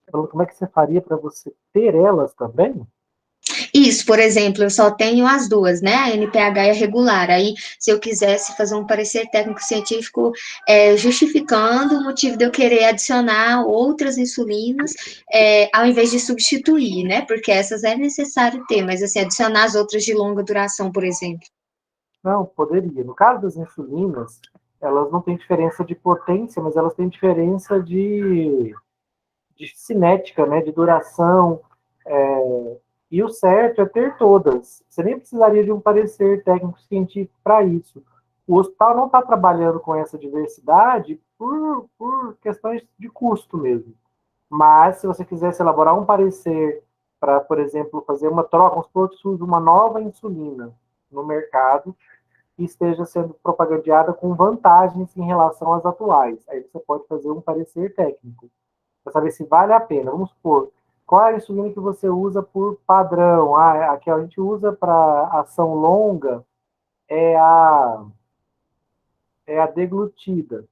Então, como é que você faria para você ter elas também? Isso, por exemplo, eu só tenho as duas, né? A NPH e a regular. Aí, se eu quisesse fazer um parecer técnico-científico justificando o motivo de eu querer adicionar outras insulinas, ao invés de substituir, né? Porque essas é necessário ter, mas assim, adicionar as outras de longa duração, por exemplo. Não, poderia. No caso das insulinas, elas não têm diferença de potência, mas elas têm diferença de cinética, né, de duração. E o certo é ter todas. Você nem precisaria de um parecer técnico-científico para isso. O hospital não está trabalhando com essa diversidade por questões de custo mesmo. Mas, se você quisesse elaborar um parecer para, por exemplo, fazer uma troca, vamos supor que surge uma nova insulina no mercado que esteja sendo propagandeada com vantagens em relação às atuais. Aí você pode fazer um parecer técnico para saber se vale a pena. Vamos supor, qual é a insulina que você usa por padrão? A que a gente usa para ação longa é a deglutida.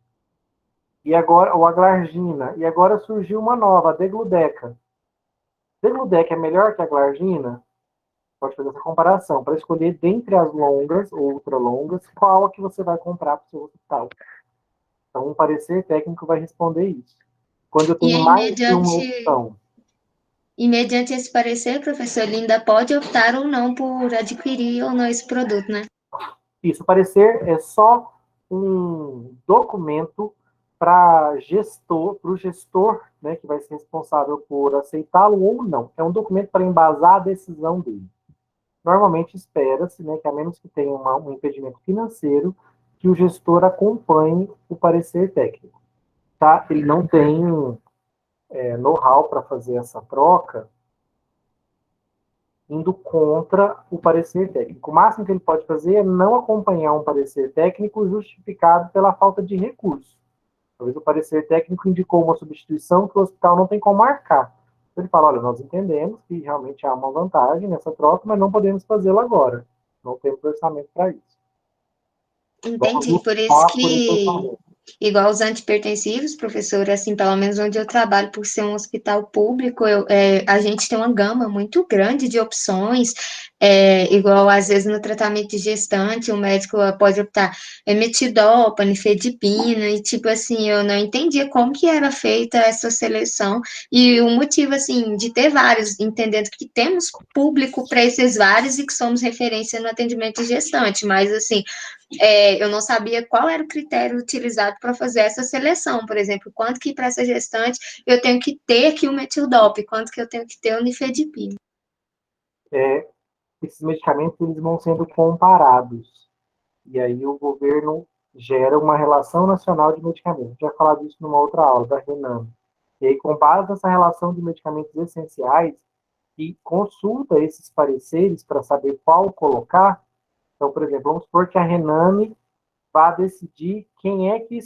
E agora, ou a glargina. E agora surgiu uma nova, a degludeca. Degludeca é melhor que a glargina? Pode fazer essa comparação para escolher dentre as longas ou ultralongas qual a que você vai comprar para o seu hospital. Então, um parecer técnico vai responder isso. Quando eu E tenho aí, mais de uma opção, mediante esse parecer, professor, ele ainda pode optar ou não por adquirir ou não esse produto, né? isso, parecer é só um documento para o gestor, né, que vai ser responsável por aceitá-lo ou não. É um documento para embasar a decisão dele. Normalmente espera-se, né, que a menos que tenha um impedimento financeiro, que o gestor acompanhe o parecer técnico. Tá? Ele não tem know-how para fazer essa troca, indo contra o parecer técnico. O máximo que ele pode fazer é não acompanhar um parecer técnico justificado pela falta de recurso. Talvez o parecer técnico indicou uma substituição que o hospital não tem como marcar. Então ele fala, olha, nós entendemos que realmente há uma vantagem nessa troca, mas não podemos fazê-la agora. Não temos orçamento para isso. Vamos Entendi, por isso lutar por esse que, orçamento. igual os antipertensivos, professor, assim, pelo menos onde eu trabalho, por ser um hospital público, a gente tem uma gama muito grande de opções, igual às vezes no tratamento de gestante, o médico pode optar metidopa, nifedipina, e tipo assim, eu não entendia como que era feita essa seleção, e o motivo, assim, de ter vários, entendendo que temos público para esses vários e que somos referência no atendimento de gestante, mas assim, eu não sabia qual era o critério utilizado para fazer essa seleção, por exemplo, quanto que para essa gestante eu tenho que ter aqui o metildop, quanto que eu tenho que ter o nifedipina. Esses medicamentos eles vão sendo comparados. E aí o governo gera uma relação nacional de medicamentos. A gente vai falar disso numa outra aula, da Renan. E aí, com base nessa relação de medicamentos essenciais, e consulta esses pareceres para saber qual colocar. Então, por exemplo, vamos supor que a Rename vá decidir quem é que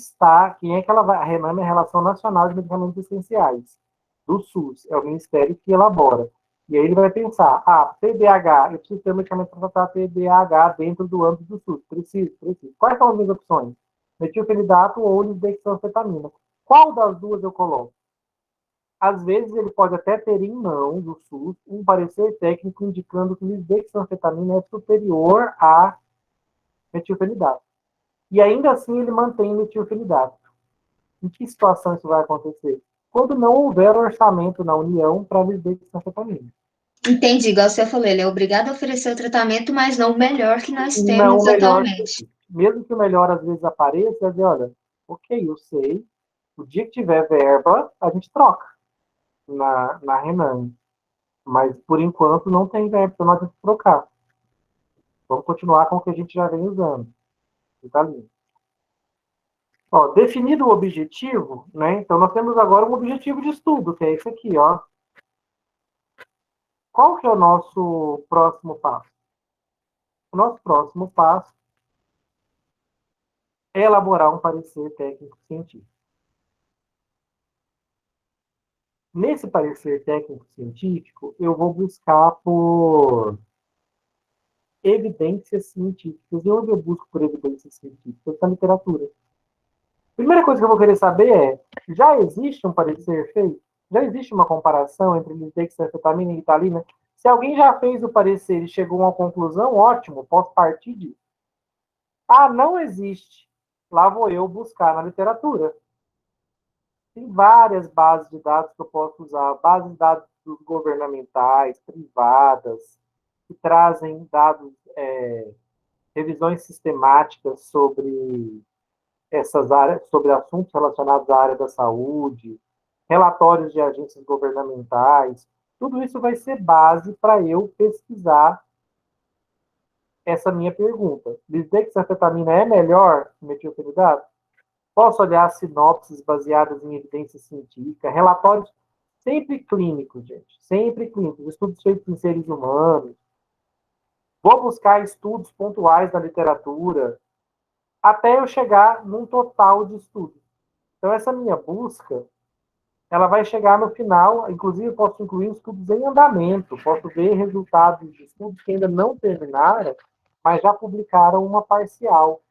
ela vai. A Rename é a Relação Nacional de Medicamentos Essenciais, do SUS, é o ministério que elabora. E aí ele vai pensar, TDAH, eu preciso ter um medicamento para tratar TDAH dentro do âmbito do SUS. Preciso. Quais são as minhas opções? Metilfenidato ou lisdexanfetamina. Qual das duas eu coloco? Às vezes ele pode até ter em mãos do SUS um parecer técnico indicando que lisdexanfetamina é superior a metilfenidato. E ainda assim ele mantém metilfenidato. Em que situação isso vai acontecer? Quando não houver orçamento na União para lisdexanfetamina. Entendi, igual você falou, ele é obrigado a oferecer o tratamento, mas não o melhor que nós Não temos melhor. atualmente. Mesmo que o melhor às vezes apareça, vai dizer, olha, ok, eu sei, o dia que tiver verba, a gente troca na Renan. Mas por enquanto não tem verba, então nós temos que trocar. Vamos continuar com o que a gente já vem usando. Tá lindo. Ó, definido o objetivo, né? Então nós temos agora um objetivo de estudo, que é esse aqui, ó. Qual que é o nosso próximo passo? O nosso próximo passo é elaborar um parecer técnico-científico. Nesse parecer técnico-científico, eu vou buscar por evidências científicas. E onde eu busco por evidências científicas? Na literatura. Primeira coisa que eu vou querer saber é, já existe um parecer feito? Já existe uma comparação entre lisdexanfetamina e ritalina? Se alguém já fez o parecer e chegou a uma conclusão, ótimo, posso partir disso. Ah, não existe. Lá vou eu buscar na literatura. Tem várias bases de dados que eu posso usar, bases de dados governamentais, privadas, que trazem dados, revisões sistemáticas sobre essas áreas, sobre assuntos relacionados à área da saúde, relatórios de agências governamentais. Tudo isso vai ser base para eu pesquisar essa minha pergunta. Lisdexanfetamina é melhor que metilfenidato? Posso olhar sinopses baseadas em evidência científica, relatórios sempre clínicos, gente, sempre clínicos, estudos feitos em seres humanos. Vou buscar estudos pontuais na literatura, até eu chegar num total de estudos. Então, essa minha busca, ela vai chegar no final, inclusive eu posso incluir estudos em andamento, posso ver resultados de estudos que ainda não terminaram, mas já publicaram uma parcial.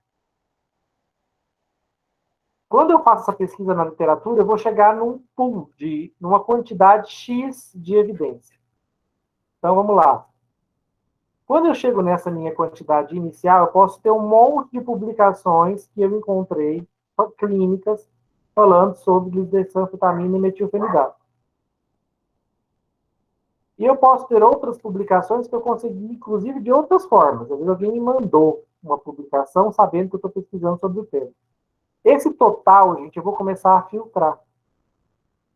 Quando eu faço essa pesquisa na literatura, eu vou chegar num pool, numa quantidade X de evidência. Então, vamos lá. Quando eu chego nessa minha quantidade inicial, eu posso ter um monte de publicações que eu encontrei, clínicas, falando sobre lisdexanfetamina e metilfenidato. E eu posso ter outras publicações que eu consegui, inclusive, de outras formas. Às vezes alguém me mandou uma publicação sabendo que eu estou pesquisando sobre o tema. Esse total, gente, eu vou começar a filtrar.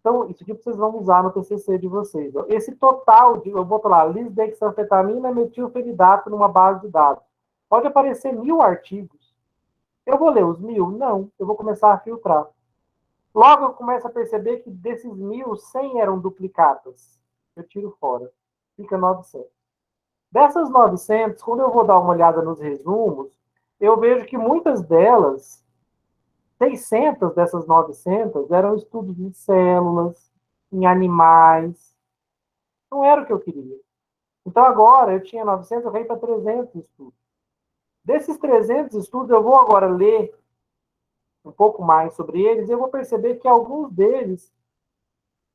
Então, isso aqui vocês vão usar no TCC de vocês. Ó. Esse total, eu boto lá, lisdexanfetamina, metilfenidato numa base de dados. Pode aparecer 1000 artigos. Eu vou ler os 1000? Não. Eu vou começar a filtrar. Logo, eu começo a perceber que desses 1000, 100 eram duplicadas. Eu tiro fora. Fica 900. Dessas 900, quando eu vou dar uma olhada nos resumos, eu vejo que muitas delas, 600 dessas 900, eram estudos em células, em animais. Não era o que eu queria. Então, agora, eu tinha 900, eu caí para 300 estudos. Desses 300 estudos, eu vou agora ler um pouco mais sobre eles, e eu vou perceber que alguns deles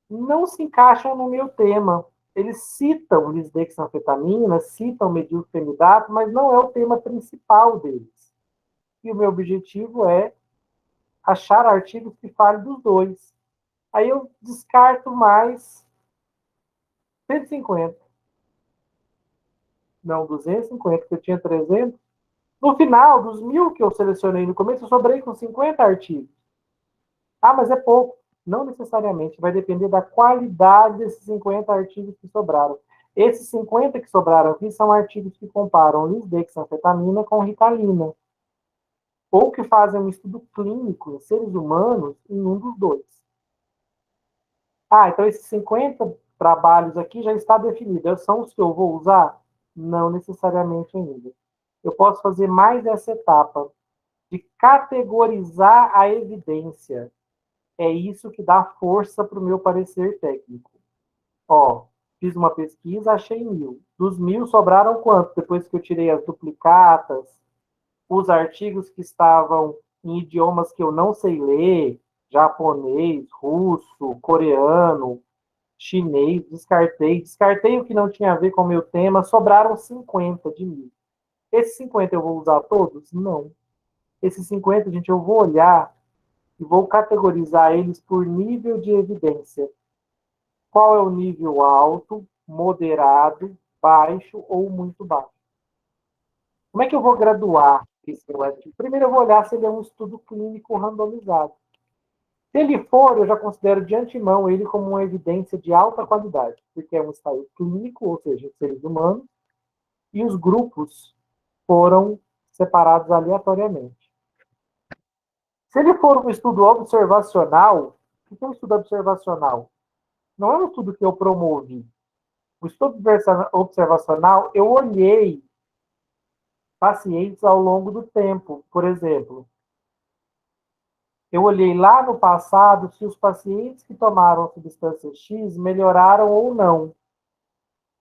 não se encaixam no meu tema. Eles citam lisdexanfetamina, citam metilfenidato, mas não é o tema principal deles. E o meu objetivo é achar artigos que falem dos dois. Aí eu descarto mais 150. Não, 250, porque eu tinha 300. No final, dos 1000 que eu selecionei no começo, eu sobrei com 50 artigos. Ah, mas é pouco. Não necessariamente. Vai depender da qualidade desses 50 artigos que sobraram. Esses 50 que sobraram aqui são artigos que comparam lisdexanfetamina com ritalina. Ou que fazem um estudo clínico em seres humanos em um dos dois. Ah, então esses 50 trabalhos aqui já está definido. São os que eu vou usar? Não necessariamente ainda. Eu posso fazer mais essa etapa de categorizar a evidência. É isso que dá força para o meu parecer técnico. Ó, fiz uma pesquisa, achei 1000. Dos 1000 sobraram quanto? Depois que eu tirei as duplicatas, os artigos que estavam em idiomas que eu não sei ler, japonês, russo, coreano, chinês, descartei o que não tinha a ver com o meu tema, sobraram 50 de 1000. Esses 50 eu vou usar todos? Não. Esses 50, gente, eu vou olhar e vou categorizar eles por nível de evidência. Qual é o nível alto, moderado, baixo ou muito baixo? Como é que eu vou graduar esse artigo? Primeiro eu vou olhar se ele é um estudo clínico randomizado. Se ele for, eu já considero de antemão ele como uma evidência de alta qualidade, porque é um ensaio clínico, ou seja, seres humanos, e os grupos foram separados aleatoriamente. Se ele for um estudo observacional, o que é um estudo observacional? Não é um estudo que eu promovi. O estudo observacional, eu olhei pacientes ao longo do tempo. Por exemplo, Eu olhei lá no passado se os pacientes que tomaram a substância X melhoraram ou não.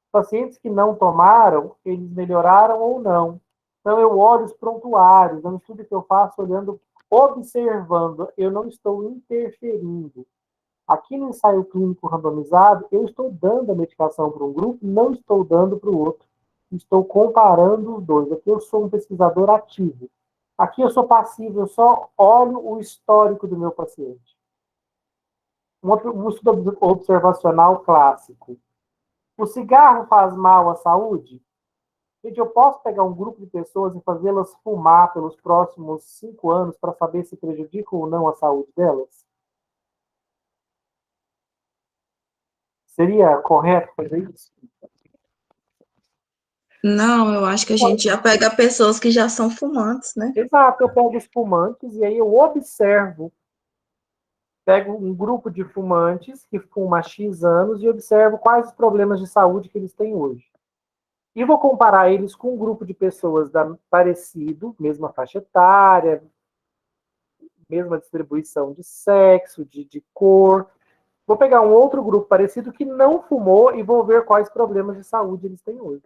Os pacientes que não tomaram, eles melhoraram ou não. Então, eu olho os prontuários, é um estudo que eu faço olhando, observando, eu não estou interferindo. Aqui no ensaio clínico randomizado, eu estou dando a medicação para um grupo, não estou dando para o outro. Estou comparando os dois. Aqui eu sou um pesquisador ativo. Aqui eu sou passivo, eu só olho o histórico do meu paciente. Um estudo observacional clássico. O cigarro faz mal à saúde? Gente, eu posso pegar um grupo de pessoas e fazê-las fumar pelos próximos 5 anos para saber se prejudica ou não a saúde delas? Seria correto fazer isso? Não, eu acho que a gente já pega pessoas que já são fumantes, né? Exato, eu pego os fumantes e aí eu observo, pego um grupo de fumantes que fuma há X anos e observo quais os problemas de saúde que eles têm hoje. E vou comparar eles com um grupo de pessoas parecido, mesma faixa etária, mesma distribuição de sexo, de cor. Vou pegar um outro grupo parecido que não fumou e vou ver quais problemas de saúde eles têm hoje.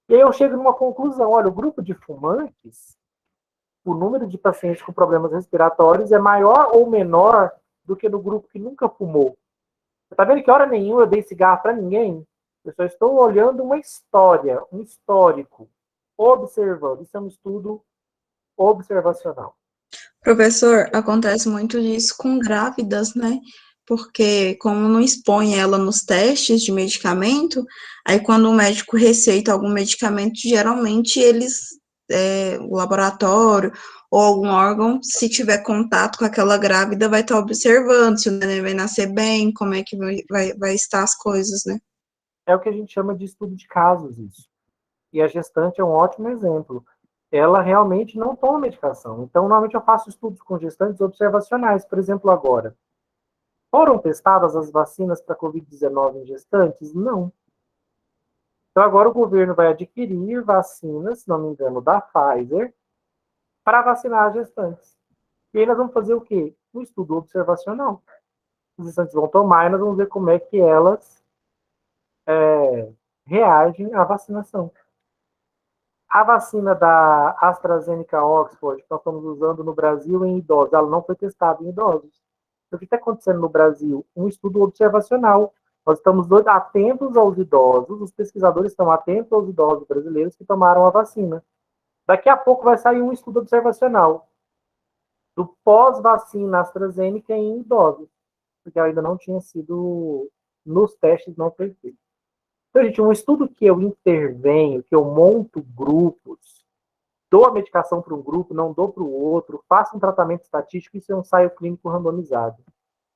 E aí eu chego numa conclusão, olha, o grupo de fumantes, o número de pacientes com problemas respiratórios é maior ou menor do que no grupo que nunca fumou. Você está vendo que hora nenhuma eu dei cigarro para ninguém? Eu só estou olhando uma história, um histórico, observando. Isso é um estudo observacional. Professor, acontece muito disso com grávidas, né? Porque como não expõe ela nos testes de medicamento, aí quando o médico receita algum medicamento, geralmente o laboratório ou algum órgão, se tiver contato com aquela grávida, vai estar observando se o neném vai nascer bem, como é que vai estar as coisas, né? É o que a gente chama de estudo de casos, isso. E a gestante é um ótimo exemplo. Ela realmente não toma medicação. Então, normalmente eu faço estudos com gestantes observacionais. Por exemplo, agora. Foram testadas as vacinas para Covid-19 em gestantes? Não. Então, agora o governo vai adquirir vacinas, se não me engano, da Pfizer, para vacinar as gestantes. E aí nós vamos fazer o quê? Um estudo observacional. Os gestantes vão tomar e nós vamos ver como é que elas reagem à vacinação. A vacina da AstraZeneca Oxford, que nós estamos usando no Brasil em idosos, ela não foi testada em idosos. O que está acontecendo no Brasil? Um estudo observacional. Nós estamos atentos aos idosos, os pesquisadores estão atentos aos idosos brasileiros que tomaram a vacina. Daqui a pouco vai sair um estudo observacional do pós-vacina AstraZeneca em idosos, porque ainda não tinha sido, nos testes não foi feito. Então, gente, um estudo que eu intervenho, que eu monto grupos, dou a medicação para um grupo, não dou para o outro, faço um tratamento estatístico, isso é um ensaio clínico randomizado.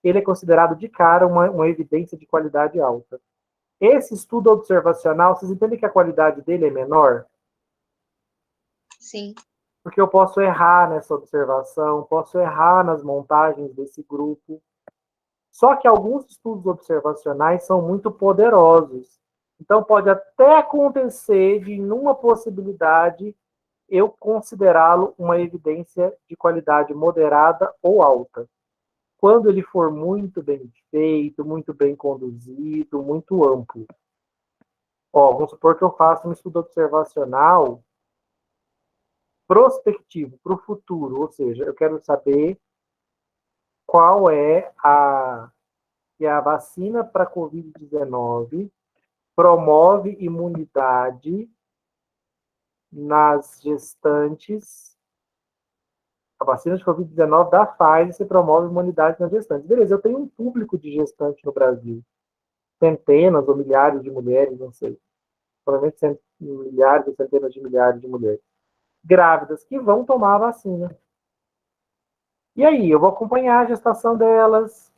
Ele é considerado de cara uma evidência de qualidade alta. Esse estudo observacional, vocês entendem que a qualidade dele é menor? Sim. Porque eu posso errar nessa observação, posso errar nas montagens desse grupo. Só que alguns estudos observacionais são muito poderosos. Então, pode até acontecer de, numa possibilidade, eu considerá-lo uma evidência de qualidade moderada ou alta. Quando ele for muito bem feito, muito bem conduzido, muito amplo. Vamos supor que eu faça um estudo observacional prospectivo para o futuro, ou seja, eu quero saber qual é que a vacina para a Covid-19 promove imunidade nas gestantes. A vacina de Covid-19 da Pfizer se promove imunidade nas gestantes. Beleza, eu tenho um público de gestante no Brasil. Centenas ou milhares de mulheres, não sei. Provavelmente milhares ou centenas de milhares de mulheres. Grávidas que vão tomar a vacina. E aí, eu vou acompanhar a gestação delas.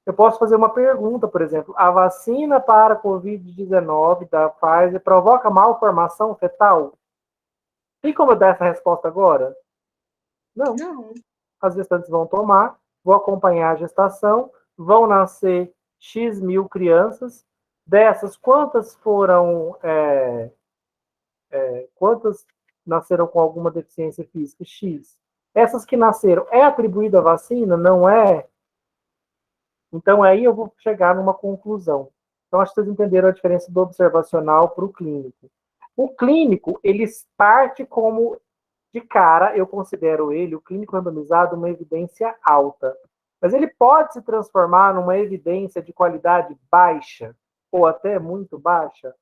Eu posso fazer uma pergunta, por exemplo. A vacina para a Covid-19 da Pfizer provoca malformação fetal? Tem como eu dar essa resposta agora? Não. As gestantes vão tomar, vou acompanhar a gestação, vão nascer X mil crianças. Dessas, quantas foram... quantas nasceram com alguma deficiência física? X. Essas que nasceram, é atribuída a vacina? Não é? Então, aí eu vou chegar numa conclusão. Então, acho que vocês entenderam a diferença do observacional para o clínico. O clínico, ele parte como, de cara, eu considero ele, o clínico randomizado, uma evidência alta. Mas ele pode se transformar numa evidência de qualidade baixa, ou até muito baixa?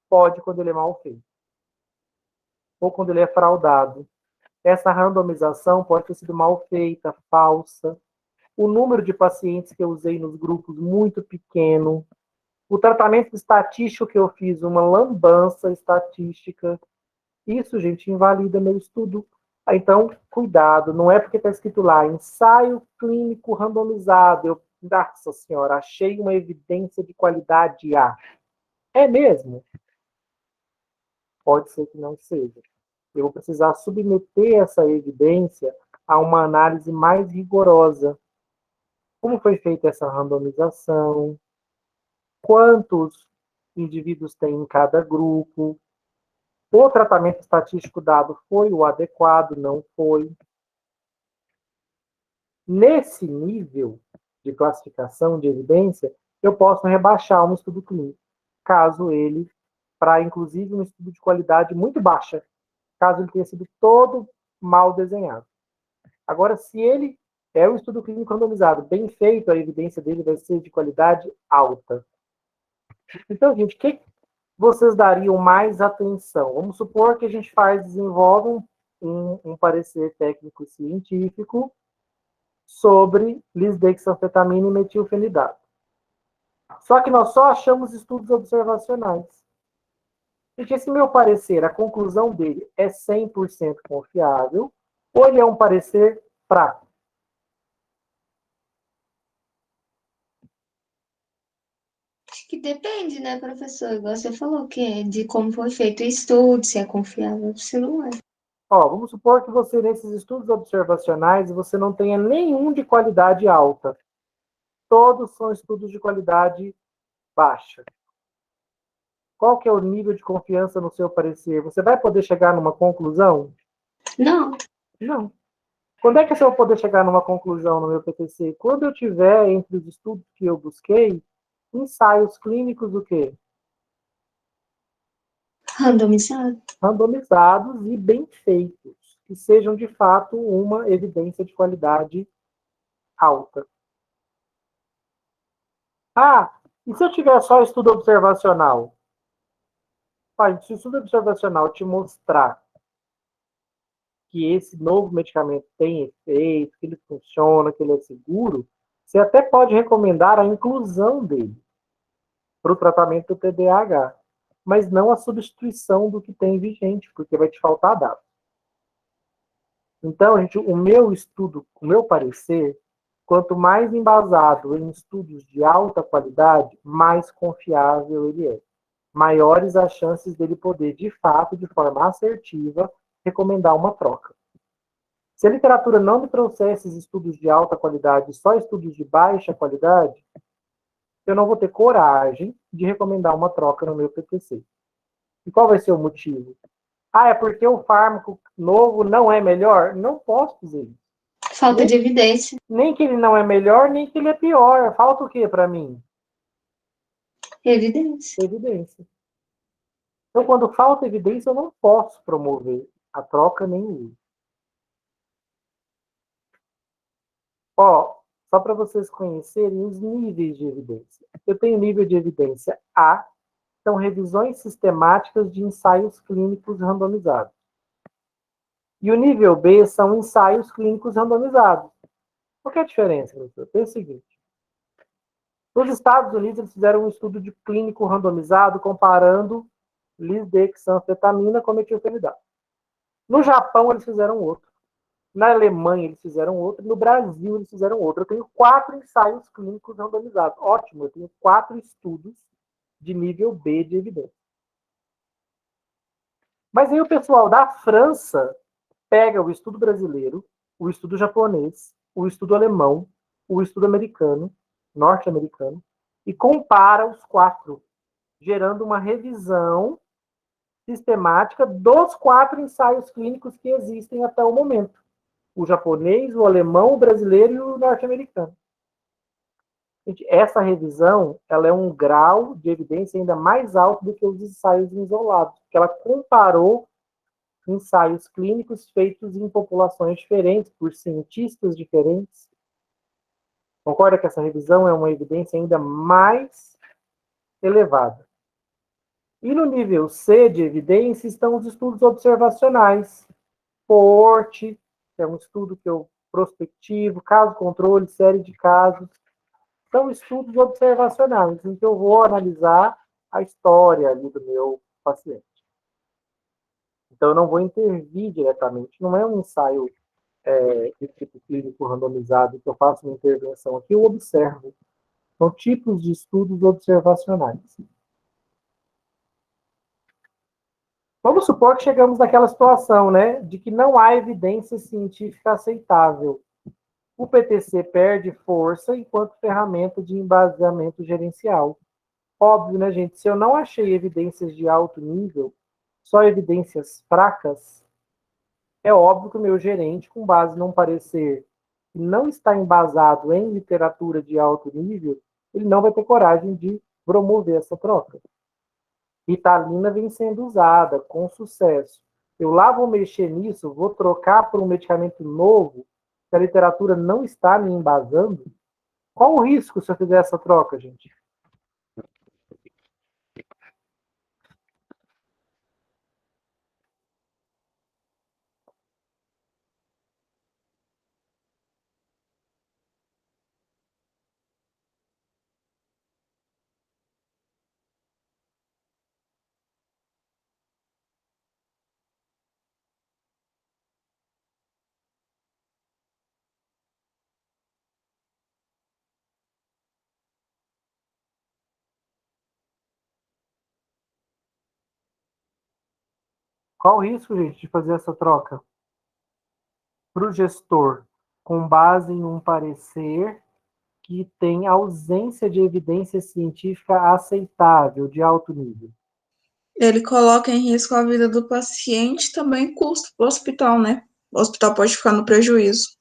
Pode, quando ele é mal feito. Ou quando ele é fraudado. Essa randomização pode ter sido mal feita, falsa. O número de pacientes que eu usei nos grupos muito pequeno. O tratamento estatístico que eu fiz, uma lambança estatística. Isso, gente, invalida meu estudo. Então, cuidado, não é porque está escrito lá, ensaio clínico randomizado. Eu, nossa senhora, achei uma evidência de qualidade A. É mesmo? Pode ser que não seja. Eu vou precisar submeter essa evidência a uma análise mais rigorosa. Como foi feita essa randomização? Quantos indivíduos tem em cada grupo? O tratamento estatístico dado foi o adequado? Não foi? Nesse nível de classificação de evidência, eu posso rebaixar um estudo clínico, caso ele, para inclusive um estudo de qualidade muito baixa, caso ele tenha sido todo mal desenhado. Agora, se ele é um estudo clínico randomizado, bem feito, a evidência dele vai ser de qualidade alta. Então, gente, o que vocês dariam mais atenção? Vamos supor que a gente desenvolve um parecer técnico científico sobre lisdexanfetamina e metilfenidato. Só que nós só achamos estudos observacionais. Gente, esse meu parecer, a conclusão dele é 100% confiável ou ele é um parecer fraco? Acho que depende, né, professor? Igual você falou, que é de como foi feito o estudo, se é confiável, se não é. Ó, vamos supor que você, nesses estudos observacionais, você não tenha nenhum de qualidade alta. Todos são estudos de qualidade baixa. Qual que é o nível de confiança no seu parecer? Você vai poder chegar numa conclusão? Não, Não. Quando é que eu vou poder chegar numa conclusão no meu PTC? Quando eu tiver, entre os estudos que eu busquei, ensaios clínicos o quê? randomizado. Randomizados e bem feitos, que sejam de fato uma evidência de qualidade alta. Ah, e se eu tiver só estudo observacional? Se o estudo observacional te mostrar que esse novo medicamento tem efeito, que ele funciona, que ele é seguro, você até pode recomendar a inclusão dele para o tratamento do TDAH, mas não a substituição do que tem vigente, porque vai te faltar dados. Então, gente, o meu estudo, o meu parecer, quanto mais embasado em estudos de alta qualidade, mais confiável ele é. Maiores as chances dele poder, de fato, de forma assertiva, recomendar uma troca. Se a literatura não me trouxer esses estudos de alta qualidade, só estudos de baixa qualidade, eu não vou ter coragem de recomendar uma troca no meu PTC. E qual vai ser o motivo? Ah, é porque o fármaco novo não é melhor? Não posso dizer isso. Falta de evidência. Nem que ele não é melhor, nem que ele é pior. Falta o quê para mim? Evidência. Evidência. Então, quando falta evidência, eu não posso promover a troca nem o uso. Ó, só para vocês conhecerem os níveis de evidência. Eu tenho nível de evidência A, são revisões sistemáticas de ensaios clínicos randomizados. E o nível B são ensaios clínicos randomizados. Qual que é a diferença, professor? É o seguinte. Nos Estados Unidos, eles fizeram um estudo de clínico randomizado comparando lisdexanfetamina com metilfenidato. No Japão, eles fizeram outro. Na Alemanha, eles fizeram outro. No Brasil, eles fizeram outro. Eu tenho 4 ensaios clínicos randomizados. Ótimo, eu tenho 4 estudos de nível B de evidência. Mas aí o pessoal da França pega o estudo brasileiro, o estudo japonês, o estudo alemão, o estudo americano, norte-americano, e compara os 4, gerando uma revisão sistemática dos 4 ensaios clínicos que existem até o momento. o japonês, o alemão, o brasileiro e o norte-americano. Essa revisão, ela é um grau de evidência ainda mais alto do que os ensaios isolados, porque ela comparou ensaios clínicos feitos em populações diferentes, por cientistas diferentes. Concorda que essa revisão é uma evidência ainda mais elevada? E no nível C de evidência estão os estudos observacionais. PORT, que é um estudo que eu prospectivo, caso controle, série de casos. São estudos observacionais, em que eu vou analisar a história ali do meu paciente. Então, eu não vou intervir diretamente. Não é um ensaio de tipo clínico randomizado que eu faço uma intervenção aqui, eu observo. São tipos de estudos observacionais. Vamos supor que chegamos naquela situação, né, de que não há evidência científica aceitável. O PTC perde força enquanto ferramenta de embasamento gerencial. Óbvio, né, gente? Se eu não achei evidências de alto nível, só evidências fracas, é óbvio que o meu gerente, com base num parecer que não está embasado em literatura de alto nível, ele não vai ter coragem de promover essa troca. Ritalina vem sendo usada com sucesso. Eu lá vou mexer nisso, vou trocar por um medicamento novo, que a literatura não está me embasando. Qual o risco se eu fizer essa troca, gente? Qual o risco, gente, de fazer essa troca? Para o gestor, com base em um parecer que tem ausência de evidência científica aceitável, de alto nível. Ele coloca em risco a vida do paciente, também custo para o hospital, né? O hospital pode ficar no prejuízo.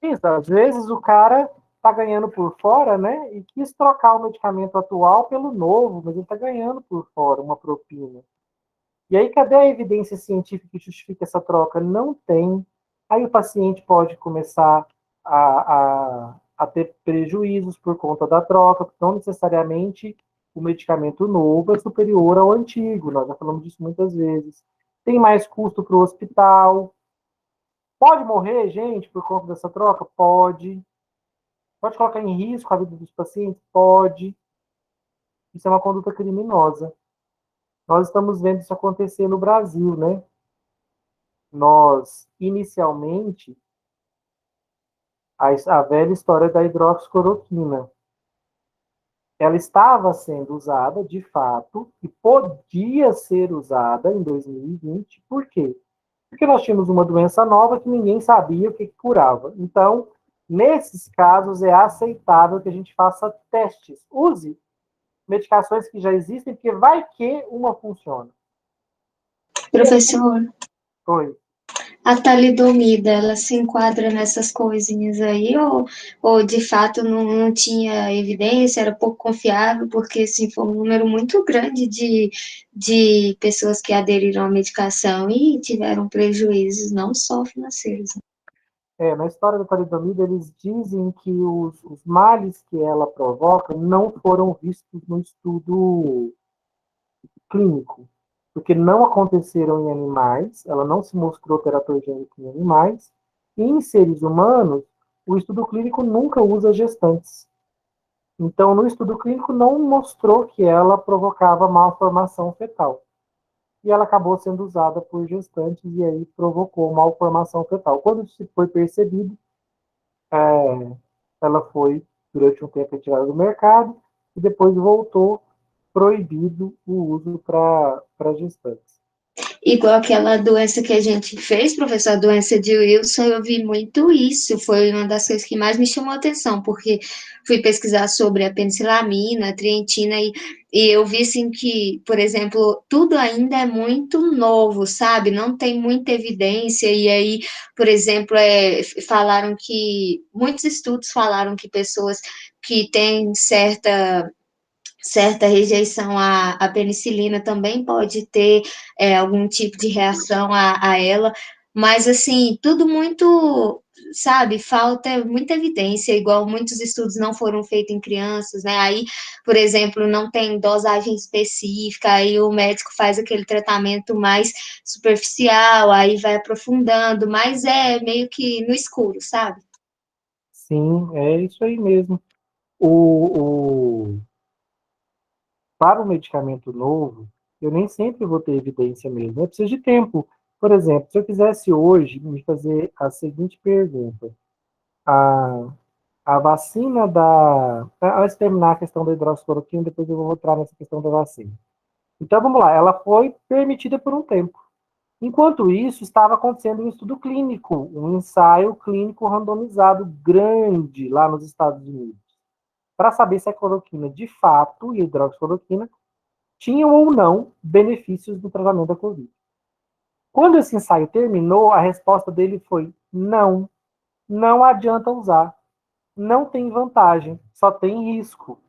Isso, às vezes o cara está ganhando por fora, né? E quis trocar o medicamento atual pelo novo, mas ele está ganhando por fora uma propina. E aí, cadê a evidência científica que justifica essa troca? Não tem. Aí o paciente pode começar a ter prejuízos por conta da troca, não necessariamente o medicamento novo é superior ao antigo, nós já falamos disso muitas vezes. Tem mais custo para o hospital. Pode morrer, gente, por conta dessa troca? Pode. Pode colocar em risco a vida dos pacientes? Pode. Isso é uma conduta criminosa. Nós estamos vendo isso acontecer no Brasil, né? Nós, inicialmente, a velha história da hidroxicloroquina. Ela estava sendo usada, de fato, e podia ser usada em 2020. Por quê? Porque nós tínhamos uma doença nova que ninguém sabia o que curava. Então, nesses casos, é aceitável que a gente faça testes. Use medicações que já existem, porque vai que uma funciona. Professor, Foi. a talidomida, ela se enquadra nessas coisinhas aí, ou de fato não tinha evidência, era pouco confiável, porque assim, foi um número muito grande de pessoas que aderiram à medicação e tiveram prejuízos, não só financeiros. Na história da talidomida, eles dizem que os males que ela provoca não foram vistos no estudo clínico, porque não aconteceram em animais, ela não se mostrou teratogênica em animais, e em seres humanos, o estudo clínico nunca usa gestantes. Então, no estudo clínico, não mostrou que ela provocava malformação fetal. E ela acabou sendo usada por gestantes e aí provocou malformação fetal. Quando isso foi percebido, ela foi, durante um tempo, retirada do mercado e depois voltou proibido o uso para gestantes. Igual aquela doença que a gente fez, professor, a doença de Wilson, eu vi muito isso, foi uma das coisas que mais me chamou a atenção, porque fui pesquisar sobre a penicilamina, a trientina, e eu vi, assim, que, por exemplo, tudo ainda é muito novo, sabe? Não tem muita evidência, e aí, por exemplo, falaram que, muitos estudos falaram que pessoas que têm certa rejeição à penicilina também pode ter algum tipo de reação a ela, mas assim, tudo muito, sabe, falta muita evidência, igual muitos estudos não foram feitos em crianças, né? Aí, por exemplo, não tem dosagem específica, aí o médico faz aquele tratamento mais superficial, aí vai aprofundando, mas é meio que no escuro, sabe? Sim, é isso aí mesmo. O, para o medicamento novo, eu nem sempre vou ter evidência mesmo. Eu preciso de tempo. Por exemplo, se eu quisesse hoje me fazer a seguinte pergunta: a, a vacina da. Antes de terminar a questão da hidroxicloroquina, depois eu vou entrar nessa questão da vacina. Então vamos lá, ela foi permitida por um tempo. Enquanto isso, estava acontecendo um estudo clínico, um ensaio clínico randomizado grande lá nos Estados Unidos, para saber se a cloroquina de fato e a hidroxicloroquina tinham ou não benefícios no tratamento da Covid. Quando esse ensaio terminou, a resposta dele foi não, não adianta usar, não tem vantagem, só tem risco. O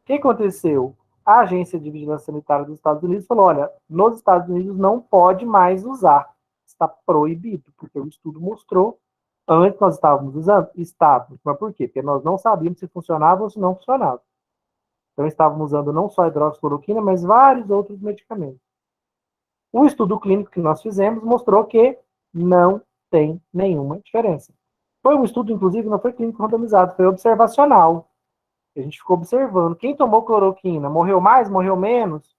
que aconteceu? A Agência de Vigilância Sanitária dos Estados Unidos falou, olha, nos Estados Unidos não pode mais usar, está proibido, porque o estudo mostrou, antes nós estávamos usando? Estávamos, mas por quê? Porque nós não sabíamos se funcionava ou se não funcionava. Então estávamos usando não só a hidroxicloroquina, mas vários outros medicamentos. O estudo clínico que nós fizemos mostrou que não tem nenhuma diferença. Foi um estudo, inclusive, não foi clínico randomizado, foi observacional. A gente ficou observando. Quem tomou cloroquina morreu mais, morreu menos,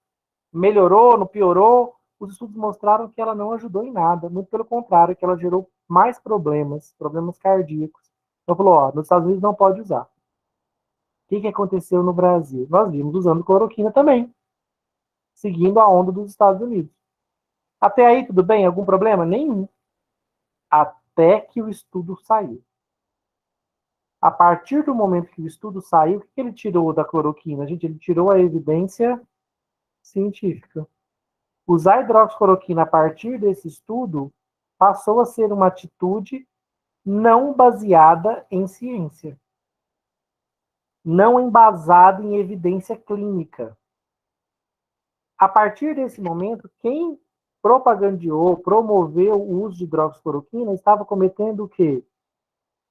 melhorou, não piorou? Os estudos mostraram que ela não ajudou em nada, muito pelo contrário, que ela gerou mais problemas, problemas cardíacos. Então falou, ó, nos Estados Unidos não pode usar. O que aconteceu no Brasil? Nós vimos usando cloroquina também, seguindo a onda dos Estados Unidos. Até aí, tudo bem? Algum problema? Nenhum. Até que o estudo saiu. A partir do momento que o estudo saiu, o que ele tirou da cloroquina? Gente, ele tirou a evidência científica. Usar hidroxicloroquina a partir desse estudo passou a ser uma atitude não baseada em ciência, não embasada em evidência clínica. A partir desse momento, quem propagandeou, promoveu o uso de hidroxicloroquina estava cometendo o quê?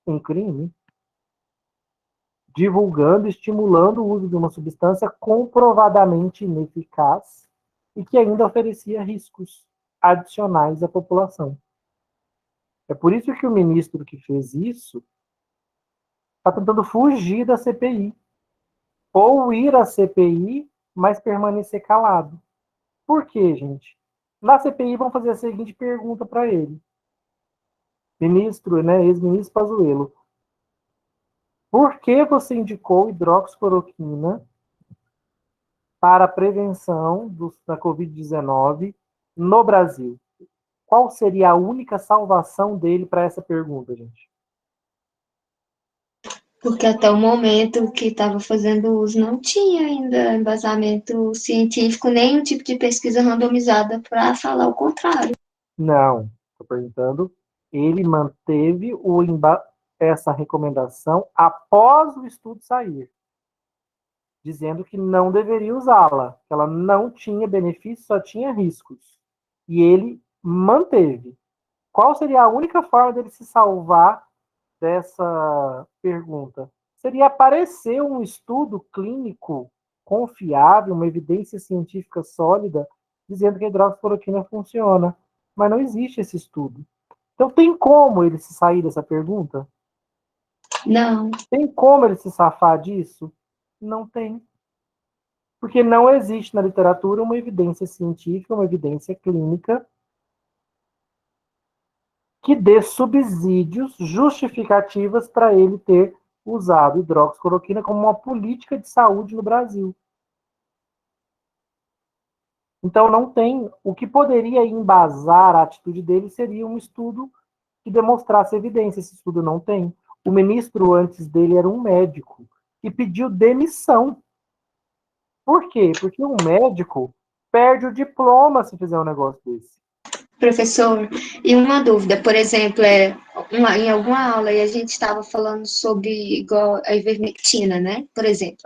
Um crime, divulgando, estimulando o uso de uma substância comprovadamente ineficaz e que ainda oferecia riscos adicionais à população. É por isso que o ministro que fez isso está tentando fugir da CPI, ou ir à CPI, mas permanecer calado. Por quê, gente? Na CPI vão fazer a seguinte pergunta para ele. Ministro, né, ex-ministro Pazuello, por que você indicou hidroxicloroquina para a prevenção da Covid-19 no Brasil? Qual seria a única salvação dele para essa pergunta, gente? Porque até o momento que estava fazendo uso não tinha ainda embasamento científico, nem um tipo de pesquisa randomizada para falar o contrário. Não, estou perguntando. Ele manteve essa recomendação após o estudo sair, dizendo que não deveria usá-la, que ela não tinha benefícios, só tinha riscos. E ele manteve. Qual seria a única forma dele se salvar dessa pergunta? Seria aparecer um estudo clínico confiável, uma evidência científica sólida, dizendo que a hidroxicloroquina funciona. Mas não existe esse estudo. Então tem como ele se sair dessa pergunta? Não. Tem como ele se safar disso? Não tem. Porque não existe na literatura uma evidência científica, uma evidência clínica que dê subsídios, justificativas para ele ter usado hidroxicloroquina como uma política de saúde no Brasil. Então, não tem. O que poderia embasar a atitude dele seria um estudo que demonstrasse evidência. Esse estudo não tem. O ministro antes dele era um médico que pediu demissão. Por quê? Porque um médico perde o diploma se fizer um negócio desse. Professor, e uma dúvida, por exemplo, em alguma aula e a gente estava falando sobre igual a ivermectina, né? Por exemplo,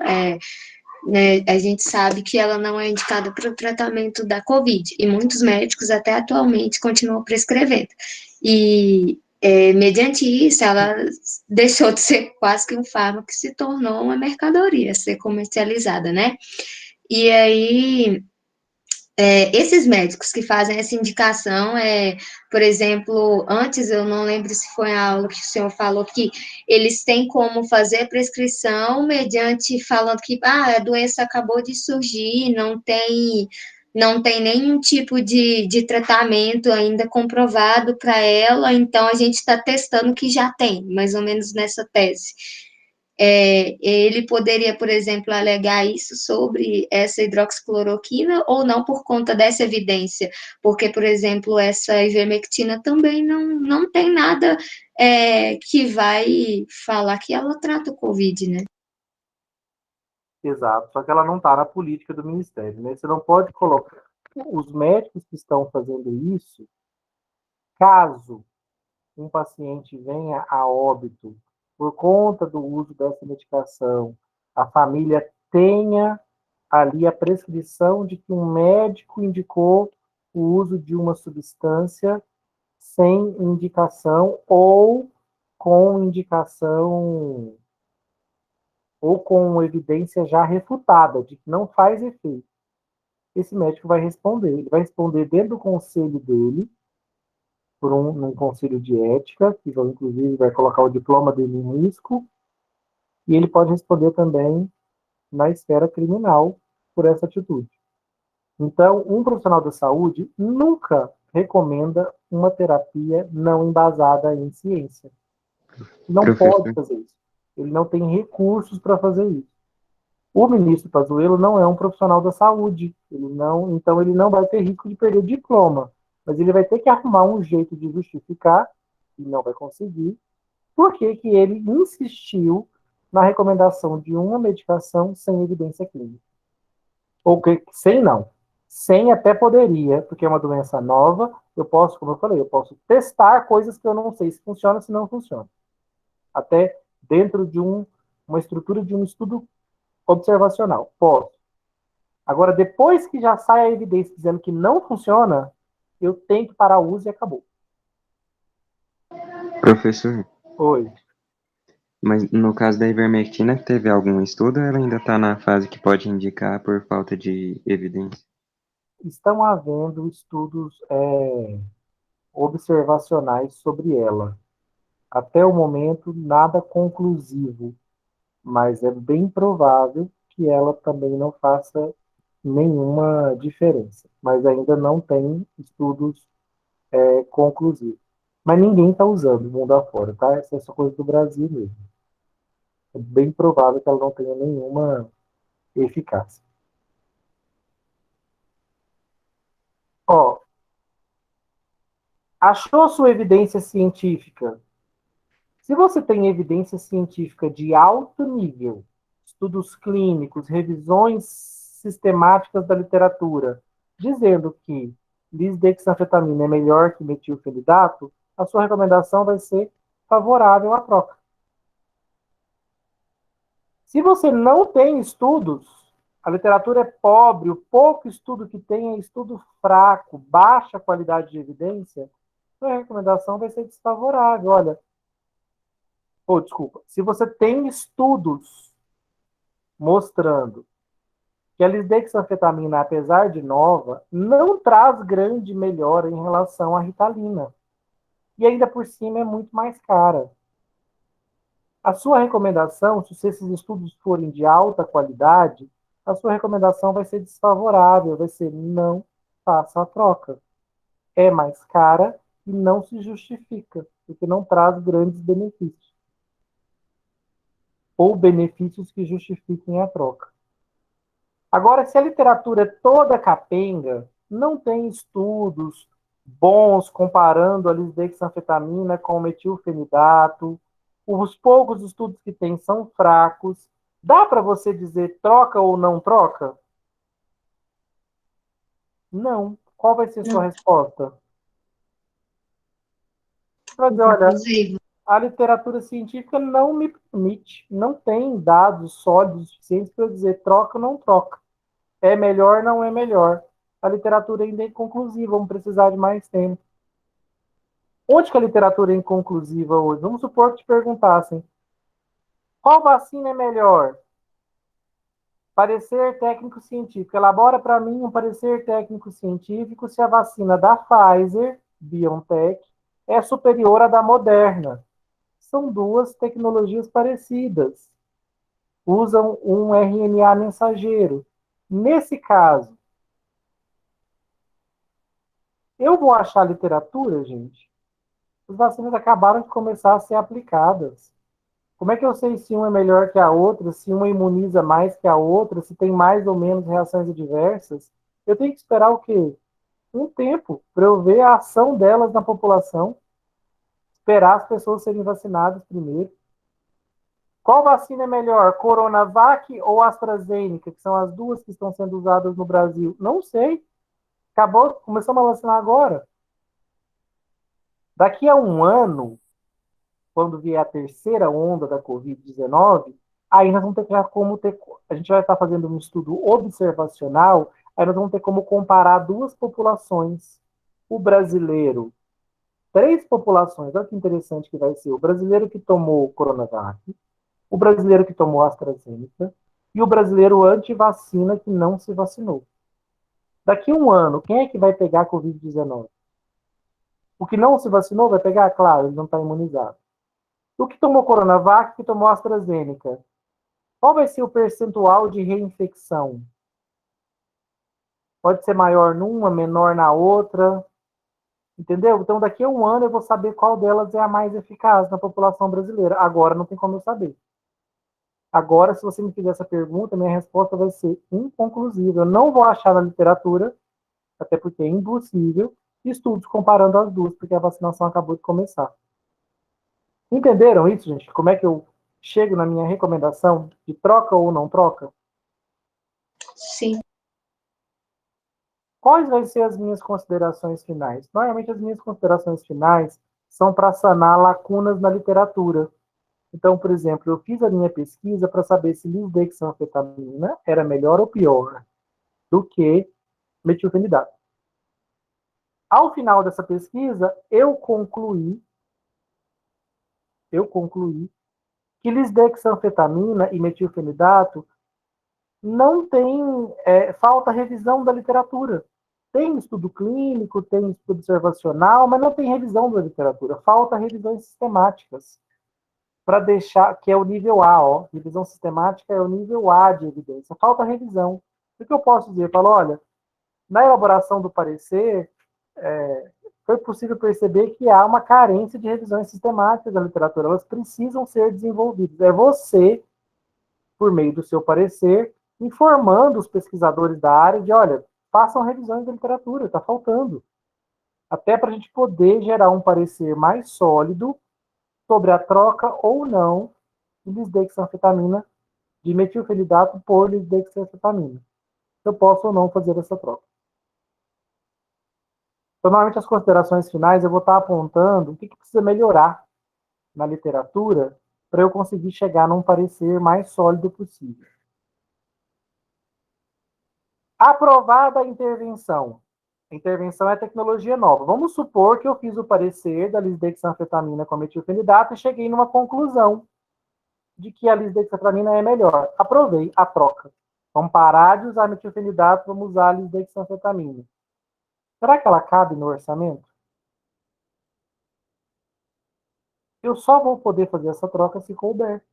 né, a gente sabe que ela não é indicada para o tratamento da Covid, e muitos médicos até atualmente continuam prescrevendo. E, mediante isso, ela deixou de ser quase que um fármaco que se tornou uma mercadoria a ser comercializada, né? E aí, esses médicos que fazem essa indicação, por exemplo, antes eu não lembro se foi a aula que o senhor falou que eles têm como fazer prescrição mediante falando que a doença acabou de surgir, não tem nenhum tipo de tratamento ainda comprovado para ela, então a gente está testando o que já tem, mais ou menos nessa tese. Ele poderia, por exemplo, alegar isso sobre essa hidroxicloroquina ou não por conta dessa evidência, porque, por exemplo, essa ivermectina também não tem nada que vai falar que ela trata o Covid, né? Exato, só que ela não está na política do Ministério, né? Você não pode colocar. Os médicos que estão fazendo isso, caso um paciente venha a óbito por conta do uso dessa medicação, a família tenha ali a prescrição de que um médico indicou o uso de uma substância sem indicação com indicação ou com evidência já refutada de que não faz efeito. Esse médico vai responder. Ele vai responder dentro do conselho dele, num conselho de ética, que inclusive vai colocar o diploma dele em risco, e ele pode responder também na esfera criminal por essa atitude. Então, um profissional da saúde nunca recomenda uma terapia não embasada em ciência. Não pode Professor, fazer isso. Ele não tem recursos para fazer isso. O ministro Pazuello não é um profissional da saúde. Então, ele não vai ter risco de perder o diploma. Mas ele vai ter que arrumar um jeito de justificar, e não vai conseguir, por que ele insistiu na recomendação de uma medicação sem evidência clínica. Ou sem não. Sem até poderia, porque é uma doença nova, eu posso, como eu falei, eu posso testar coisas que eu não sei se funciona, se não funciona. Até dentro de uma estrutura de um estudo observacional. Posso. Agora, depois que já sai a evidência dizendo que não funciona, eu tenho que parar o uso e acabou. professor, Oi. mas no caso da ivermectina, teve algum estudo ou ela ainda está na fase que pode indicar por falta de evidência? Estão havendo estudos observacionais sobre ela. Até o momento, nada conclusivo, mas é bem provável que ela também não faça nenhuma diferença. Mas ainda não tem estudos conclusivos. Mas ninguém está usando mundo afora, tá? Essa é só coisa do Brasil mesmo. É bem provável que ela não tenha nenhuma eficácia. Ó, achou sua evidência científica? Se você tem evidência científica de alto nível, estudos clínicos, revisões sistemáticas da literatura, dizendo que lisdexanfetamina é melhor que metilfenidato, a sua recomendação vai ser favorável à troca. Se você não tem estudos, a literatura é pobre, o pouco estudo que tem é estudo fraco, baixa qualidade de evidência, a recomendação vai ser desfavorável. Olha, desculpa, se você tem estudos mostrando que a lisdexanfetamina, apesar de nova, não traz grande melhora em relação à ritalina. E ainda por cima é muito mais cara. A sua recomendação, se esses estudos forem de alta qualidade, a sua recomendação vai ser desfavorável, vai ser não faça a troca. É mais cara e não se justifica, porque não traz grandes benefícios. Ou benefícios que justifiquem a troca. Agora, se a literatura é toda capenga, não tem estudos bons comparando a lisdexanfetamina com o metilfenidato, os poucos estudos que tem são fracos, dá para você dizer troca ou não troca? Não. Qual vai ser a sua resposta? Você vai dizer, olha, Inclusive, a literatura científica não me permite, não tem dados sólidos suficientes para eu dizer troca ou não troca. É melhor, não é melhor. A literatura ainda é inconclusiva, vamos precisar de mais tempo. Onde que a literatura é inconclusiva hoje? Vamos supor que te perguntassem, qual vacina é melhor? Parecer técnico-científico. Elabora para mim um parecer técnico-científico se a vacina da Pfizer, BioNTech, é superior à da Moderna. São duas tecnologias parecidas. Usam um RNA mensageiro. Nesse caso, eu vou achar literatura, gente? As vacinas acabaram de começar a ser aplicadas. Como é que eu sei se uma é melhor que a outra, se uma imuniza mais que a outra, se tem mais ou menos reações adversas? Eu tenho que esperar o quê? Um tempo para eu ver a ação delas na população, esperar as pessoas serem vacinadas primeiro. Qual vacina é melhor, Coronavac ou AstraZeneca, que são as duas que estão sendo usadas no Brasil? Não sei. Acabou, começamos a vacinar agora. Daqui a um ano, quando vier a terceira onda da Covid-19, aí nós vamos ter como ter. A gente vai estar fazendo um estudo observacional, aí nós vamos ter como comparar duas populações. O brasileiro, três populações, olha que interessante que vai ser. O brasileiro que tomou Coronavac, o brasileiro que tomou AstraZeneca e o brasileiro anti-vacina que não se vacinou. Daqui a um ano, quem é que vai pegar a Covid-19? O que não se vacinou vai pegar? Claro, ele não está imunizado. O que tomou Coronavac, que tomou AstraZeneca? Qual vai ser o percentual de reinfecção? Pode ser maior numa, menor na outra. Entendeu? Então, daqui a um ano eu vou saber qual delas é a mais eficaz na população brasileira. Agora não tem como eu saber. Agora, se você me fizer essa pergunta, minha resposta vai ser inconclusiva. Eu não vou achar na literatura, até porque é impossível, estudos comparando as duas, porque a vacinação acabou de começar. Entenderam isso, gente? Como é que eu chego na minha recomendação de troca ou não troca? sim. Quais vão ser as minhas considerações finais? Normalmente as minhas considerações finais são para sanar lacunas na literatura. Então, por exemplo, eu fiz a minha pesquisa para saber se lisdexanfetamina era melhor ou pior do que metilfenidato. Ao final dessa pesquisa, eu concluí que lisdexanfetamina e metilfenidato não tem, falta revisão da literatura. Tem estudo clínico, tem estudo observacional, mas não tem revisão da literatura. Falta revisões sistemáticas para deixar, que é o nível A, ó, revisão sistemática é o nível A de evidência. Falta revisão. O que eu posso dizer? Eu falo, olha, na elaboração do parecer, foi possível perceber que há uma carência de revisões sistemáticas da literatura. Elas precisam ser desenvolvidas. É você, por meio do seu parecer, informando os pesquisadores da área de, olha, façam revisões da literatura, está faltando. Até para a gente poder gerar um parecer mais sólido sobre a troca ou não de lisdexanfetamina, de metilfenidato por lisdexanfetamina. Eu posso ou não fazer essa troca. Então, normalmente, as considerações finais eu vou estar apontando o que precisa melhorar na literatura para eu conseguir chegar num parecer mais sólido possível. Aprovada a intervenção. A intervenção é tecnologia nova. Vamos supor que eu fiz o parecer da lisdexanfetamina com metilfenidato e cheguei numa conclusão de que a lisdexanfetamina é melhor. Aprovei a troca. Vamos parar de usar metilfenidato, vamos usar a lisdexanfetamina. Será que ela cabe no orçamento? Eu só vou poder fazer essa troca se couber.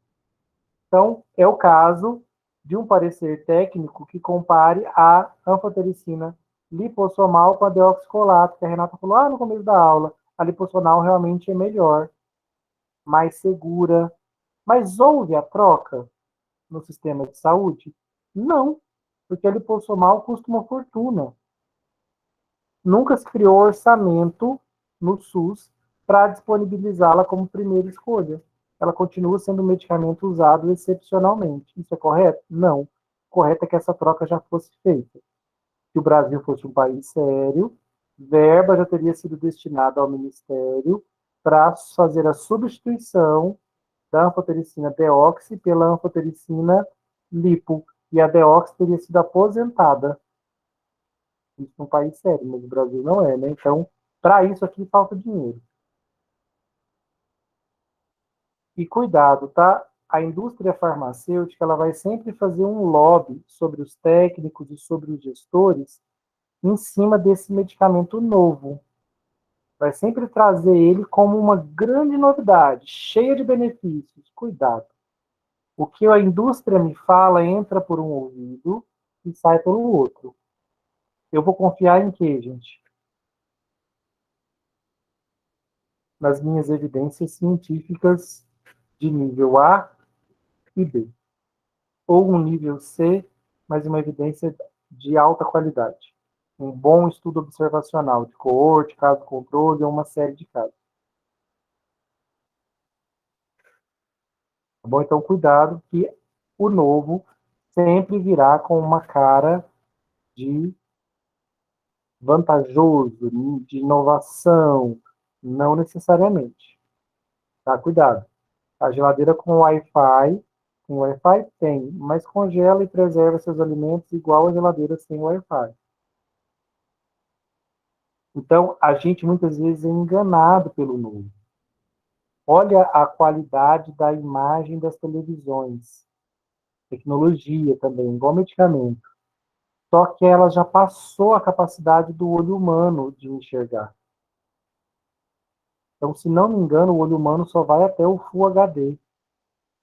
Então, é o caso de um parecer técnico que compare a anfotericina lipossomal com a deoxicolato, que a Renata falou no começo da aula. A lipossomal realmente é melhor, mais segura. Mas houve a troca no sistema de saúde? Não. Porque a lipossomal custa uma fortuna. Nunca se criou orçamento no SUS para disponibilizá-la como primeira escolha. Ela continua sendo um medicamento usado excepcionalmente. Isso é correto? Não. Correto é que essa troca já fosse feita. Que o Brasil fosse um país sério, verba já teria sido destinada ao Ministério para fazer a substituição da anfotericina deoxi pela anfotericina lipo. E a deoxi teria sido aposentada. Isso é um país sério, mas o Brasil não é, né? Então, para isso aqui falta dinheiro. E cuidado, tá? A indústria farmacêutica ela vai sempre fazer um lobby sobre os técnicos e sobre os gestores em cima desse medicamento novo. Vai sempre trazer ele como uma grande novidade, cheia de benefícios. Cuidado. O que a indústria me fala entra por um ouvido e sai pelo outro. Eu vou confiar em quê, gente? Nas minhas evidências científicas de nível A e B. Ou um nível C, mas uma evidência de alta qualidade. Um bom estudo observacional de coorte, caso controle ou uma série de casos. Tá bom? Então, cuidado que o novo sempre virá com uma cara de vantajoso, de inovação, não necessariamente. Tá? Cuidado. A geladeira com Wi-Fi tem, mas congela e preserva seus alimentos igual a geladeira sem Wi-Fi. Então, a gente muitas vezes é enganado pelo novo. Olha a qualidade da imagem das televisões. Tecnologia também, igual medicamento. Só que ela já passou a capacidade do olho humano de enxergar. Então, se não me engano, o olho humano só vai até o Full HD.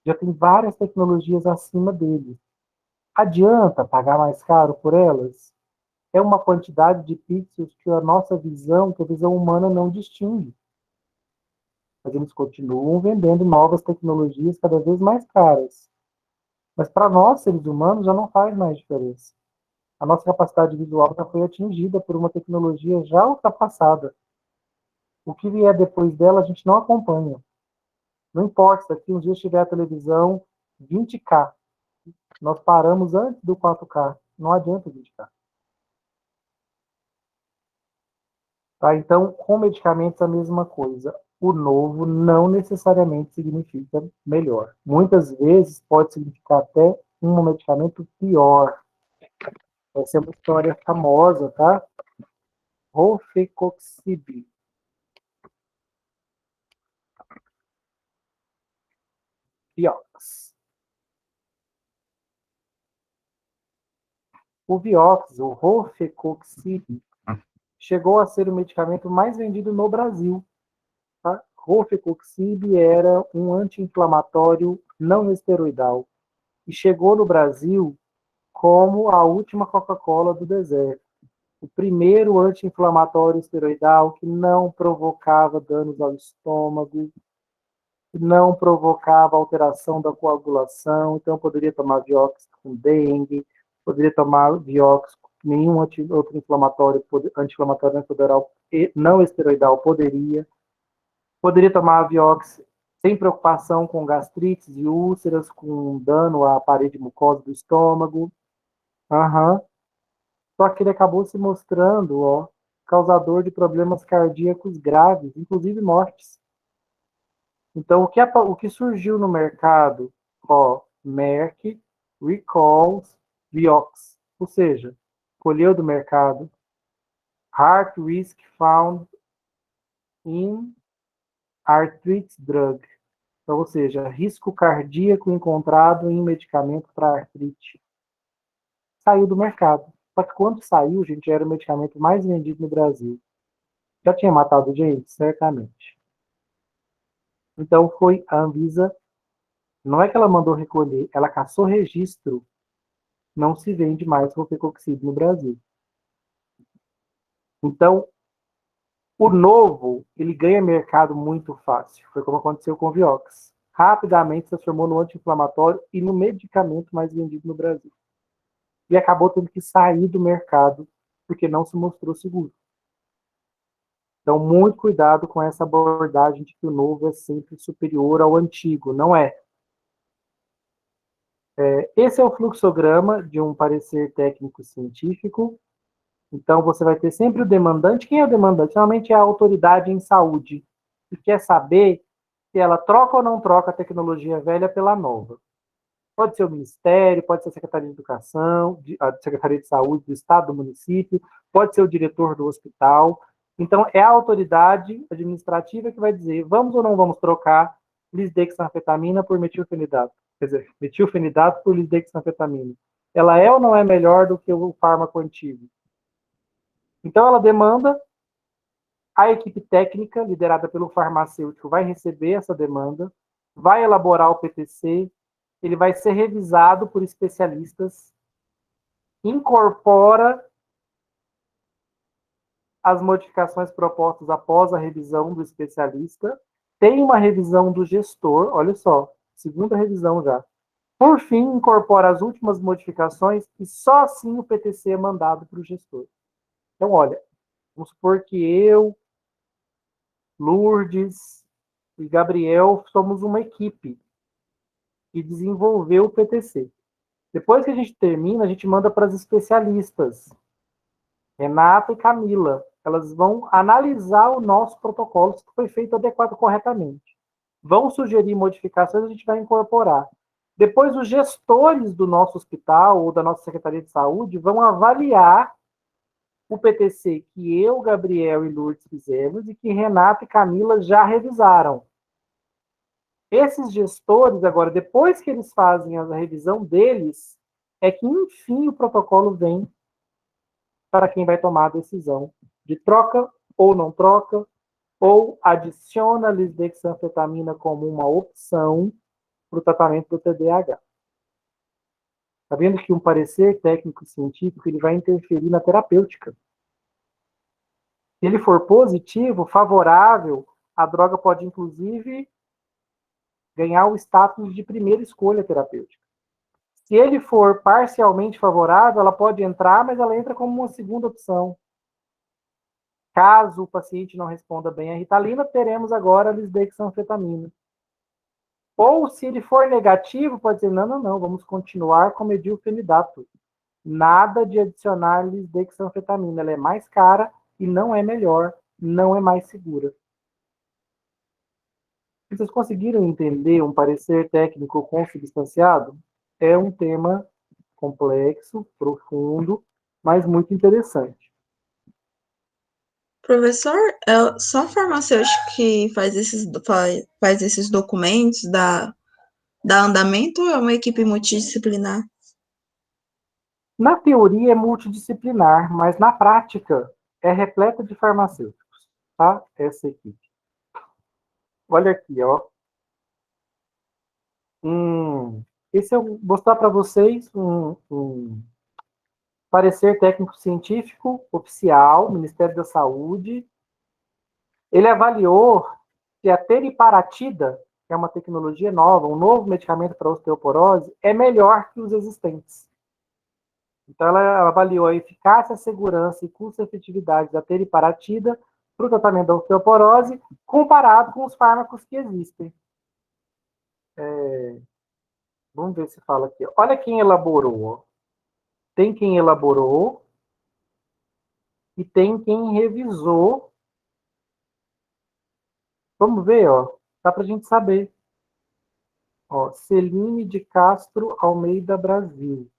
Já tem várias tecnologias acima dele. Adianta pagar mais caro por elas? É uma quantidade de pixels que a nossa visão, que a visão humana não distingue. Mas eles continuam vendendo novas tecnologias cada vez mais caras. Mas para nós, seres humanos, já não faz mais diferença. A nossa capacidade visual já foi atingida por uma tecnologia já ultrapassada. O que vier depois dela, a gente não acompanha. Não importa, se daqui uns dias tiver a televisão 20K. Nós paramos antes do 4K. Não adianta 20K. Tá? Então, com medicamentos, a mesma coisa. O novo não necessariamente significa melhor. Muitas vezes pode significar até um medicamento pior. Essa é uma história famosa, tá? Rofecoxib. Vioxx. O Vioxx, o Rofecoxib, chegou a ser o medicamento mais vendido no Brasil. Tá? Rofecoxib era um anti-inflamatório não esteroidal e chegou no Brasil como a última Coca-Cola do deserto. O primeiro anti-inflamatório esteroidal que não provocava danos ao estômago, que não provocava alteração da coagulação. Então, poderia tomar Vioxx com dengue, poderia tomar Vioxx com nenhum outro anti-inflamatório não esteroidal poderia. Poderia tomar Vioxx sem preocupação com gastrites e úlceras, com dano à parede mucosa do estômago. Só que ele acabou se mostrando causador de problemas cardíacos graves, inclusive mortes. Então, o que surgiu no mercado? Merck recalls Vioxx, ou seja, colheu do mercado Heart Risk Found in Arthritis Drug, então, ou seja, risco cardíaco encontrado em medicamento para artrite. Saiu do mercado. Só que quando saiu, gente, era o medicamento mais vendido no Brasil. Já tinha matado gente? Certamente. Então, foi a Anvisa, não é que ela mandou recolher, ela cassou registro. Não se vende mais rofecoxib no Brasil. Então, o novo, ele ganha mercado muito fácil. Foi como aconteceu com o Vioxx. Rapidamente se transformou no anti-inflamatório e no medicamento mais vendido no Brasil. e acabou tendo que sair do mercado porque não se mostrou seguro. Então, muito cuidado com essa abordagem de que o novo é sempre superior ao antigo. Não é. Esse é o fluxograma de um parecer técnico-científico. Então, você vai ter sempre o demandante. Quem é o demandante? Normalmente é a autoridade em saúde, que quer saber se ela troca ou não troca a tecnologia velha pela nova. Pode ser o Ministério, pode ser a Secretaria de Educação, a Secretaria de Saúde do Estado, do município, pode ser o diretor do hospital. Então, é a autoridade administrativa que vai dizer, vamos ou não vamos trocar lisdexanfetamina por metilfenidato? Quer dizer, metilfenidato por lisdexanfetamina. Ela é ou não é melhor do que o fármaco antigo? Então, ela demanda, a equipe técnica, liderada pelo farmacêutico, vai receber essa demanda, vai elaborar o PTC, ele vai ser revisado por especialistas, incorpora as modificações propostas após a revisão do especialista, tem uma revisão do gestor, olha só, segunda revisão já. Por fim, incorpora as últimas modificações e só assim o PTC é mandado para o gestor. Então, olha, vamos supor que eu, Lourdes e Gabriel somos uma equipe que desenvolveu o PTC. Depois que a gente termina, a gente manda para as especialistas, Renata e Camila. Elas vão analisar o nosso protocolo, se foi feito adequado corretamente. Vão sugerir modificações, a gente vai incorporar. Depois, os gestores do nosso hospital ou da nossa Secretaria de Saúde vão avaliar o PTC que eu, Gabriel e Lourdes fizemos e que Renata e Camila já revisaram. Esses gestores, agora, depois que eles fazem a revisão deles, é que, enfim, o protocolo vem para quem vai tomar a decisão de troca ou não troca, ou adiciona a lisdexanfetamina como uma opção para o tratamento do TDAH. Está vendo que um parecer técnico-científico ele vai interferir na terapêutica. Se ele for positivo, favorável, a droga pode, inclusive, ganhar o status de primeira escolha terapêutica. Se ele for parcialmente favorável, ela pode entrar, mas ela entra como uma segunda opção. Caso o paciente não responda bem à Ritalina, teremos agora a lisdexanfetamina. Ou, se ele for negativo, pode dizer, não, vamos continuar com metilfenidato. Nada de adicionar lisdexanfetamina. Ela é mais cara e não é melhor, não é mais segura. Vocês conseguiram entender um parecer técnico consubstanciado? É um tema complexo, profundo, mas muito interessante. Professor, é só farmacêutico que faz esses documentos, dá andamento ou é uma equipe multidisciplinar? Na teoria é multidisciplinar, mas na prática é repleta de farmacêuticos, tá? Essa equipe. Olha aqui, ó. Esse eu vou mostrar para vocês um parecer técnico-científico oficial, Ministério da Saúde. Ele avaliou se a teriparatida, que é uma tecnologia nova, um novo medicamento para osteoporose, é melhor que os existentes. Então, ela avaliou a eficácia, a segurança e custo-efetividade da teriparatida para o tratamento da osteoporose, comparado com os fármacos que existem. Vamos ver se fala aqui. Olha quem elaborou. Ó. Tem quem elaborou e tem quem revisou. Vamos ver, ó. Dá para a gente saber. Ó, Celine de Castro Almeida Brasil.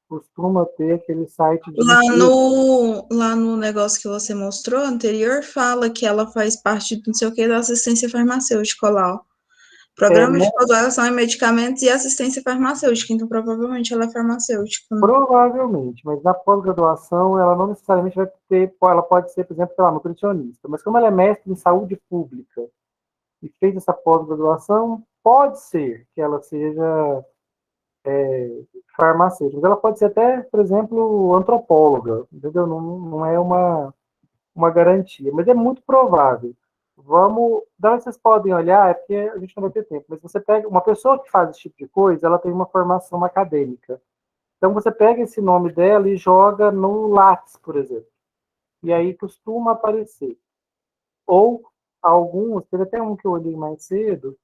Costuma ter aquele site de... Lá no negócio que você mostrou anterior, fala que ela faz parte do não sei o que da assistência farmacêutica lá, ó. Programa de pós-graduação em medicamentos e assistência farmacêutica, então provavelmente ela é farmacêutica, né? Provavelmente, mas na pós-graduação ela não necessariamente vai ter, ela pode ser, por exemplo, sei lá, nutricionista, mas como ela é mestre em saúde pública e fez essa pós-graduação, pode ser que ela seja farmacêutica, mas ela pode ser até, por exemplo, antropóloga, entendeu? Não é uma garantia, mas é muito provável. Vamos, da onde vocês podem olhar, é porque a gente não vai ter tempo, mas você pega uma pessoa que faz esse tipo de coisa, ela tem uma formação acadêmica. Então você pega esse nome dela e joga no Lattes, por exemplo. E aí costuma aparecer. Ou alguns, teve até um que eu olhei mais cedo,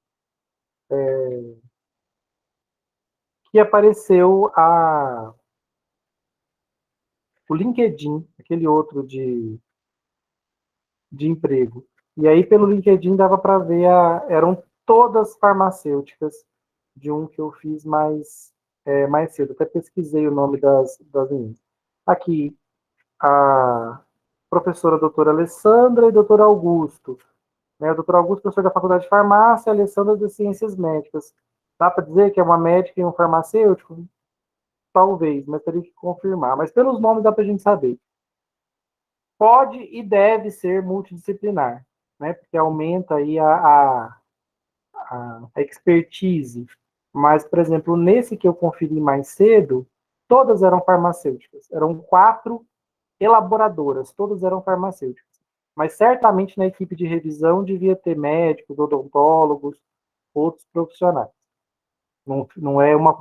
que apareceu o LinkedIn, aquele outro de emprego. E aí pelo LinkedIn dava para ver, eram todas farmacêuticas de um que eu fiz mais cedo. Até pesquisei o nome das meninas. Aqui, a professora doutora Alessandra e doutor Augusto. Né? O doutor Augusto, professor da Faculdade de Farmácia, a Alessandra das Ciências Médicas. Dá para dizer que é uma médica e um farmacêutico? Talvez, mas teria que confirmar. Mas pelos nomes dá para a gente saber. Pode e deve ser multidisciplinar, né? Porque aumenta aí a expertise. Mas, por exemplo, nesse que eu conferi mais cedo, todas eram farmacêuticas. Eram 4 elaboradoras, todas eram farmacêuticas. Mas certamente na equipe de revisão devia ter médicos, odontólogos, outros profissionais. Não é uma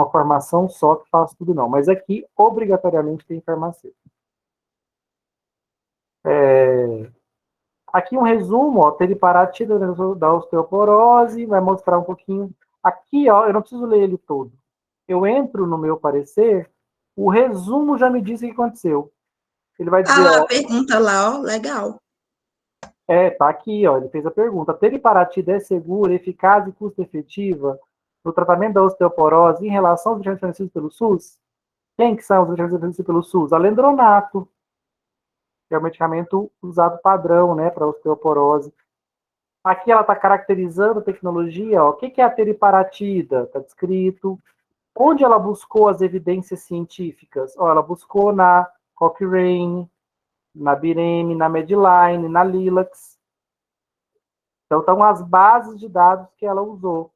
formação só que faz tudo, não. Mas aqui, obrigatoriamente, tem farmacêutico. Aqui um resumo, ó, teriparatida da osteoporose, vai mostrar um pouquinho. Aqui, ó, eu não preciso ler ele todo. Eu entro no meu parecer, o resumo já me diz o que aconteceu. Ele vai dizer, lá, a pergunta lá, ó, legal. Tá aqui, ó, ele fez a pergunta. A teriparatida é segura, eficaz e custo-efetiva no tratamento da osteoporose em relação aos medicamentos fornecidos pelo SUS? Quem que são os medicamentos fornecidos pelo SUS? Alendronato, que é o medicamento usado padrão, né, para osteoporose. Aqui ela está caracterizando a tecnologia, ó. O que é a teriparatida? Está descrito. Onde ela buscou as evidências científicas? Ó, ela buscou na Cochrane, na Bireme, na Medline, na Lilacs. Então, estão as bases de dados que ela usou.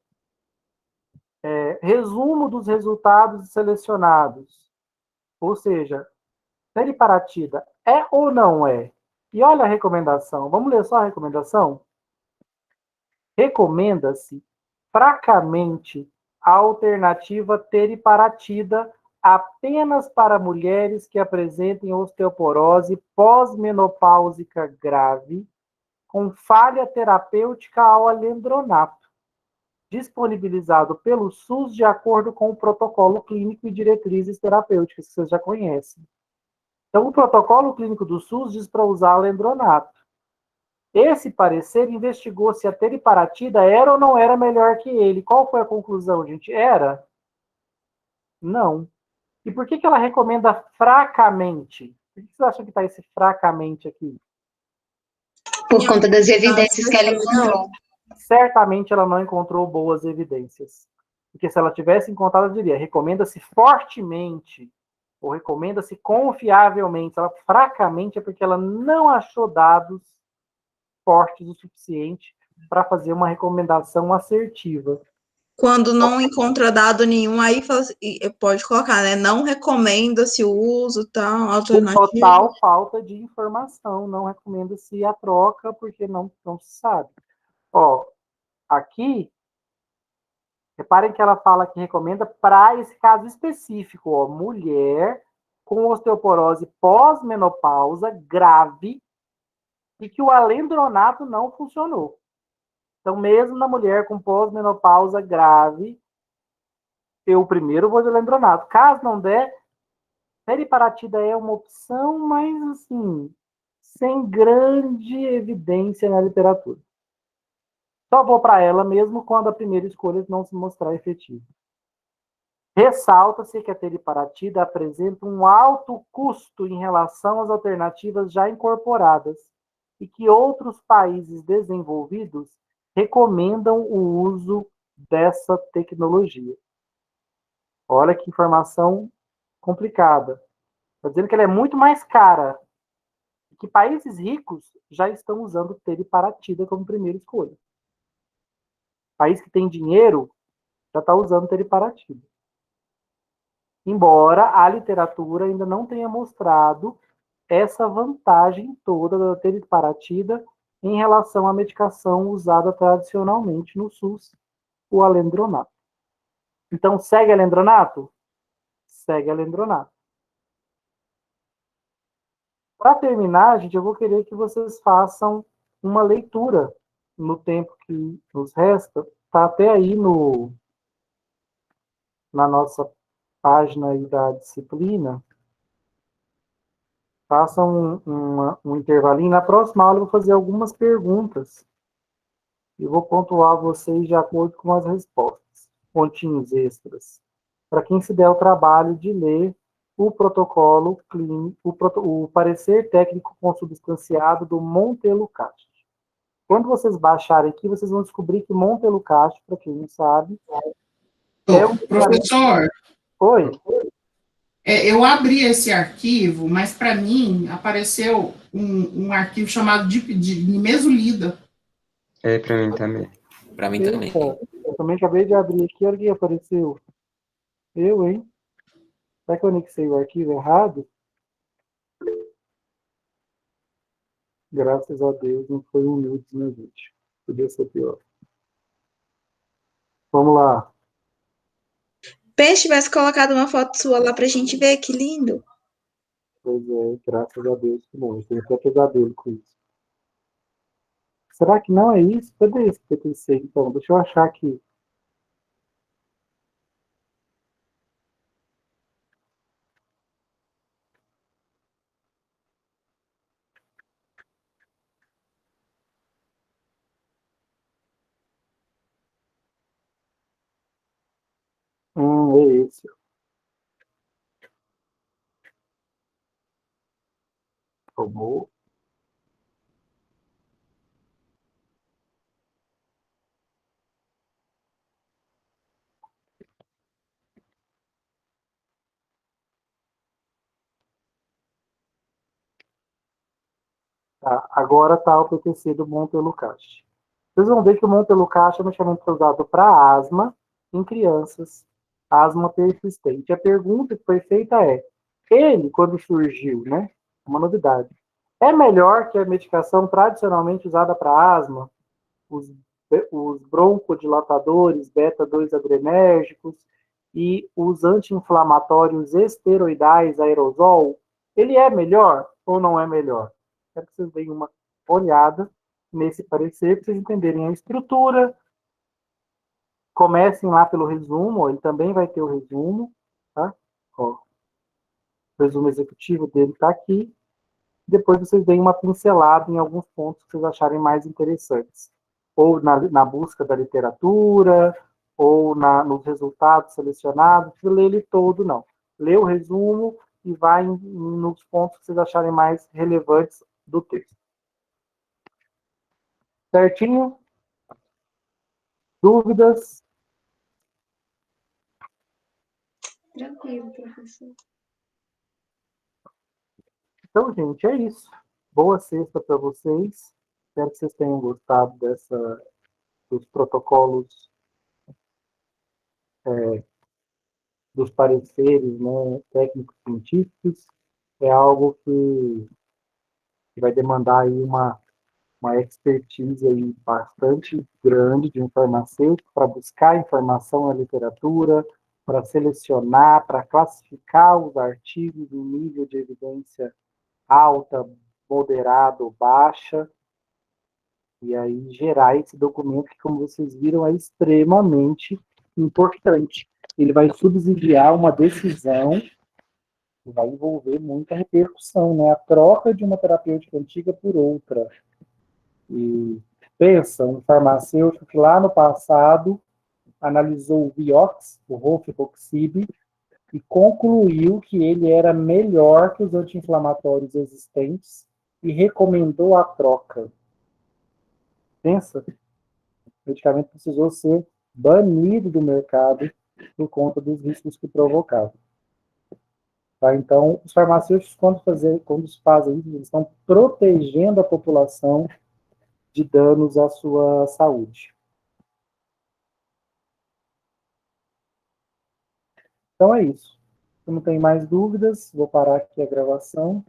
Resumo dos resultados selecionados. Ou seja, teriparatida é ou não é? E olha a recomendação. Vamos ler só a recomendação? Recomenda-se fracamente a alternativa teriparatida apenas para mulheres que apresentem osteoporose pós-menopáusica grave com falha terapêutica ao alendronato, disponibilizado pelo SUS de acordo com o protocolo clínico e diretrizes terapêuticas que vocês já conhecem. Então, o protocolo clínico do SUS diz para usar alendronato. Esse parecer investigou se a teriparatida era ou não era melhor que ele. Qual foi a conclusão, gente? Era? Não. E por que ela recomenda fracamente? Por que você acha que está esse fracamente aqui? Por conta das evidências que ela encontrou. Certamente ela não encontrou boas evidências. Porque se ela tivesse encontrado, ela diria, recomenda-se fortemente, ou recomenda-se confiavelmente. Ela fracamente é porque ela não achou dados fortes o suficiente para fazer uma recomendação assertiva. Quando não encontra dado nenhum, aí pode colocar, né? Não recomenda-se o uso, tal, alternativo. Total falta de informação. Não recomenda-se a troca, porque não se sabe. Ó, aqui, reparem que ela fala que recomenda para esse caso específico, ó, mulher com osteoporose pós-menopausa grave e que o alendronato não funcionou. Então, mesmo na mulher com pós-menopausa grave, eu primeiro vou de alendronato. Caso não der, teriparatida é uma opção, mas assim, sem grande evidência na literatura. Só vou para ela mesmo quando a primeira escolha não se mostrar efetiva. Ressalta-se que a teriparatida apresenta um alto custo em relação às alternativas já incorporadas e que outros países desenvolvidos recomendam o uso dessa tecnologia. Olha que informação complicada. Está dizendo que ela é muito mais cara, e que países ricos já estão usando teriparatida como primeira escolha. País que tem dinheiro já está usando teriparatida. Embora a literatura ainda não tenha mostrado essa vantagem toda da teriparatida em relação à medicação usada tradicionalmente no SUS, o alendronato. Então, segue alendronato? Segue alendronato. Para terminar, gente, eu vou querer que vocês façam uma leitura no tempo que nos resta. Está até aí na nossa página aí da disciplina. Façam um intervalinho. Na próxima aula eu vou fazer algumas perguntas. E vou pontuar vocês de acordo com as respostas. Pontinhos extras. Para quem se der o trabalho de ler o protocolo clínico, o parecer técnico consubstanciado do Montelucast. Quando vocês baixarem aqui, vocês vão descobrir que Montelucast, para quem não sabe, é um... Professor, Oi? eu abri esse arquivo, mas para mim apareceu um arquivo chamado de Mesolida. É, para mim também. Para mim também. Eu também acabei de abrir aqui, olha o que apareceu. Eu, hein? Será que eu anexei o arquivo errado? Graças a Deus, não foi um nudes, né, gente? Podia ser pior. Vamos lá. Peixe, tivesse colocado uma foto sua lá pra gente ver, que lindo. Pois é, graças a Deus, que bom. Eu tenho até pesadelo com isso. Será que não é isso? Cadê esse PTC, então? Deixa eu achar aqui. É esse. Tomou. Tá, agora está o PTC do Montelucast. Vocês vão ver que o Montelucast é um medicamento usado para asma em crianças, asma persistente. A pergunta que foi feita é, ele, quando surgiu, né, uma novidade, é melhor que a medicação tradicionalmente usada para asma, os broncodilatadores, beta-2 adrenérgicos e os anti-inflamatórios esteroidais aerosol? Ele é melhor ou não é melhor? Quero que vocês deem uma olhada nesse parecer, para vocês entenderem a estrutura. Comecem lá pelo resumo, ele também vai ter o resumo, tá? Ó, o resumo executivo dele está aqui. Depois vocês deem uma pincelada em alguns pontos que vocês acharem mais interessantes. Ou na busca da literatura, ou nos resultados selecionados. Não precisa ler ele todo, não. Lê o resumo e vai nos pontos que vocês acharem mais relevantes do texto. Certinho? Dúvidas? Tranquilo, professor. Então, gente, é isso. Boa sexta para vocês. Espero que vocês tenham gostado dos protocolos, dos pareceres, né, técnicos científicos. É algo que vai demandar aí uma expertise aí bastante grande de um farmacêutico para buscar informação na literatura, para selecionar, para classificar os artigos em nível de evidência alta, moderada ou baixa, e aí gerar esse documento que, como vocês viram, é extremamente importante. Ele vai subsidiar uma decisão que vai envolver muita repercussão, né? A troca de uma terapêutica antiga por outra. E pensa, um farmacêutico que lá no passado analisou o Vioxx, o Rofecoxib, e concluiu que ele era melhor que os anti-inflamatórios existentes e recomendou a troca. Pensa. O medicamento precisou ser banido do mercado por conta dos riscos que provocava. Tá? Então, os farmacêuticos, quando fazem isso, eles estão protegendo a população de danos à sua saúde. Então é isso. Se não tem mais dúvidas, vou parar aqui a gravação.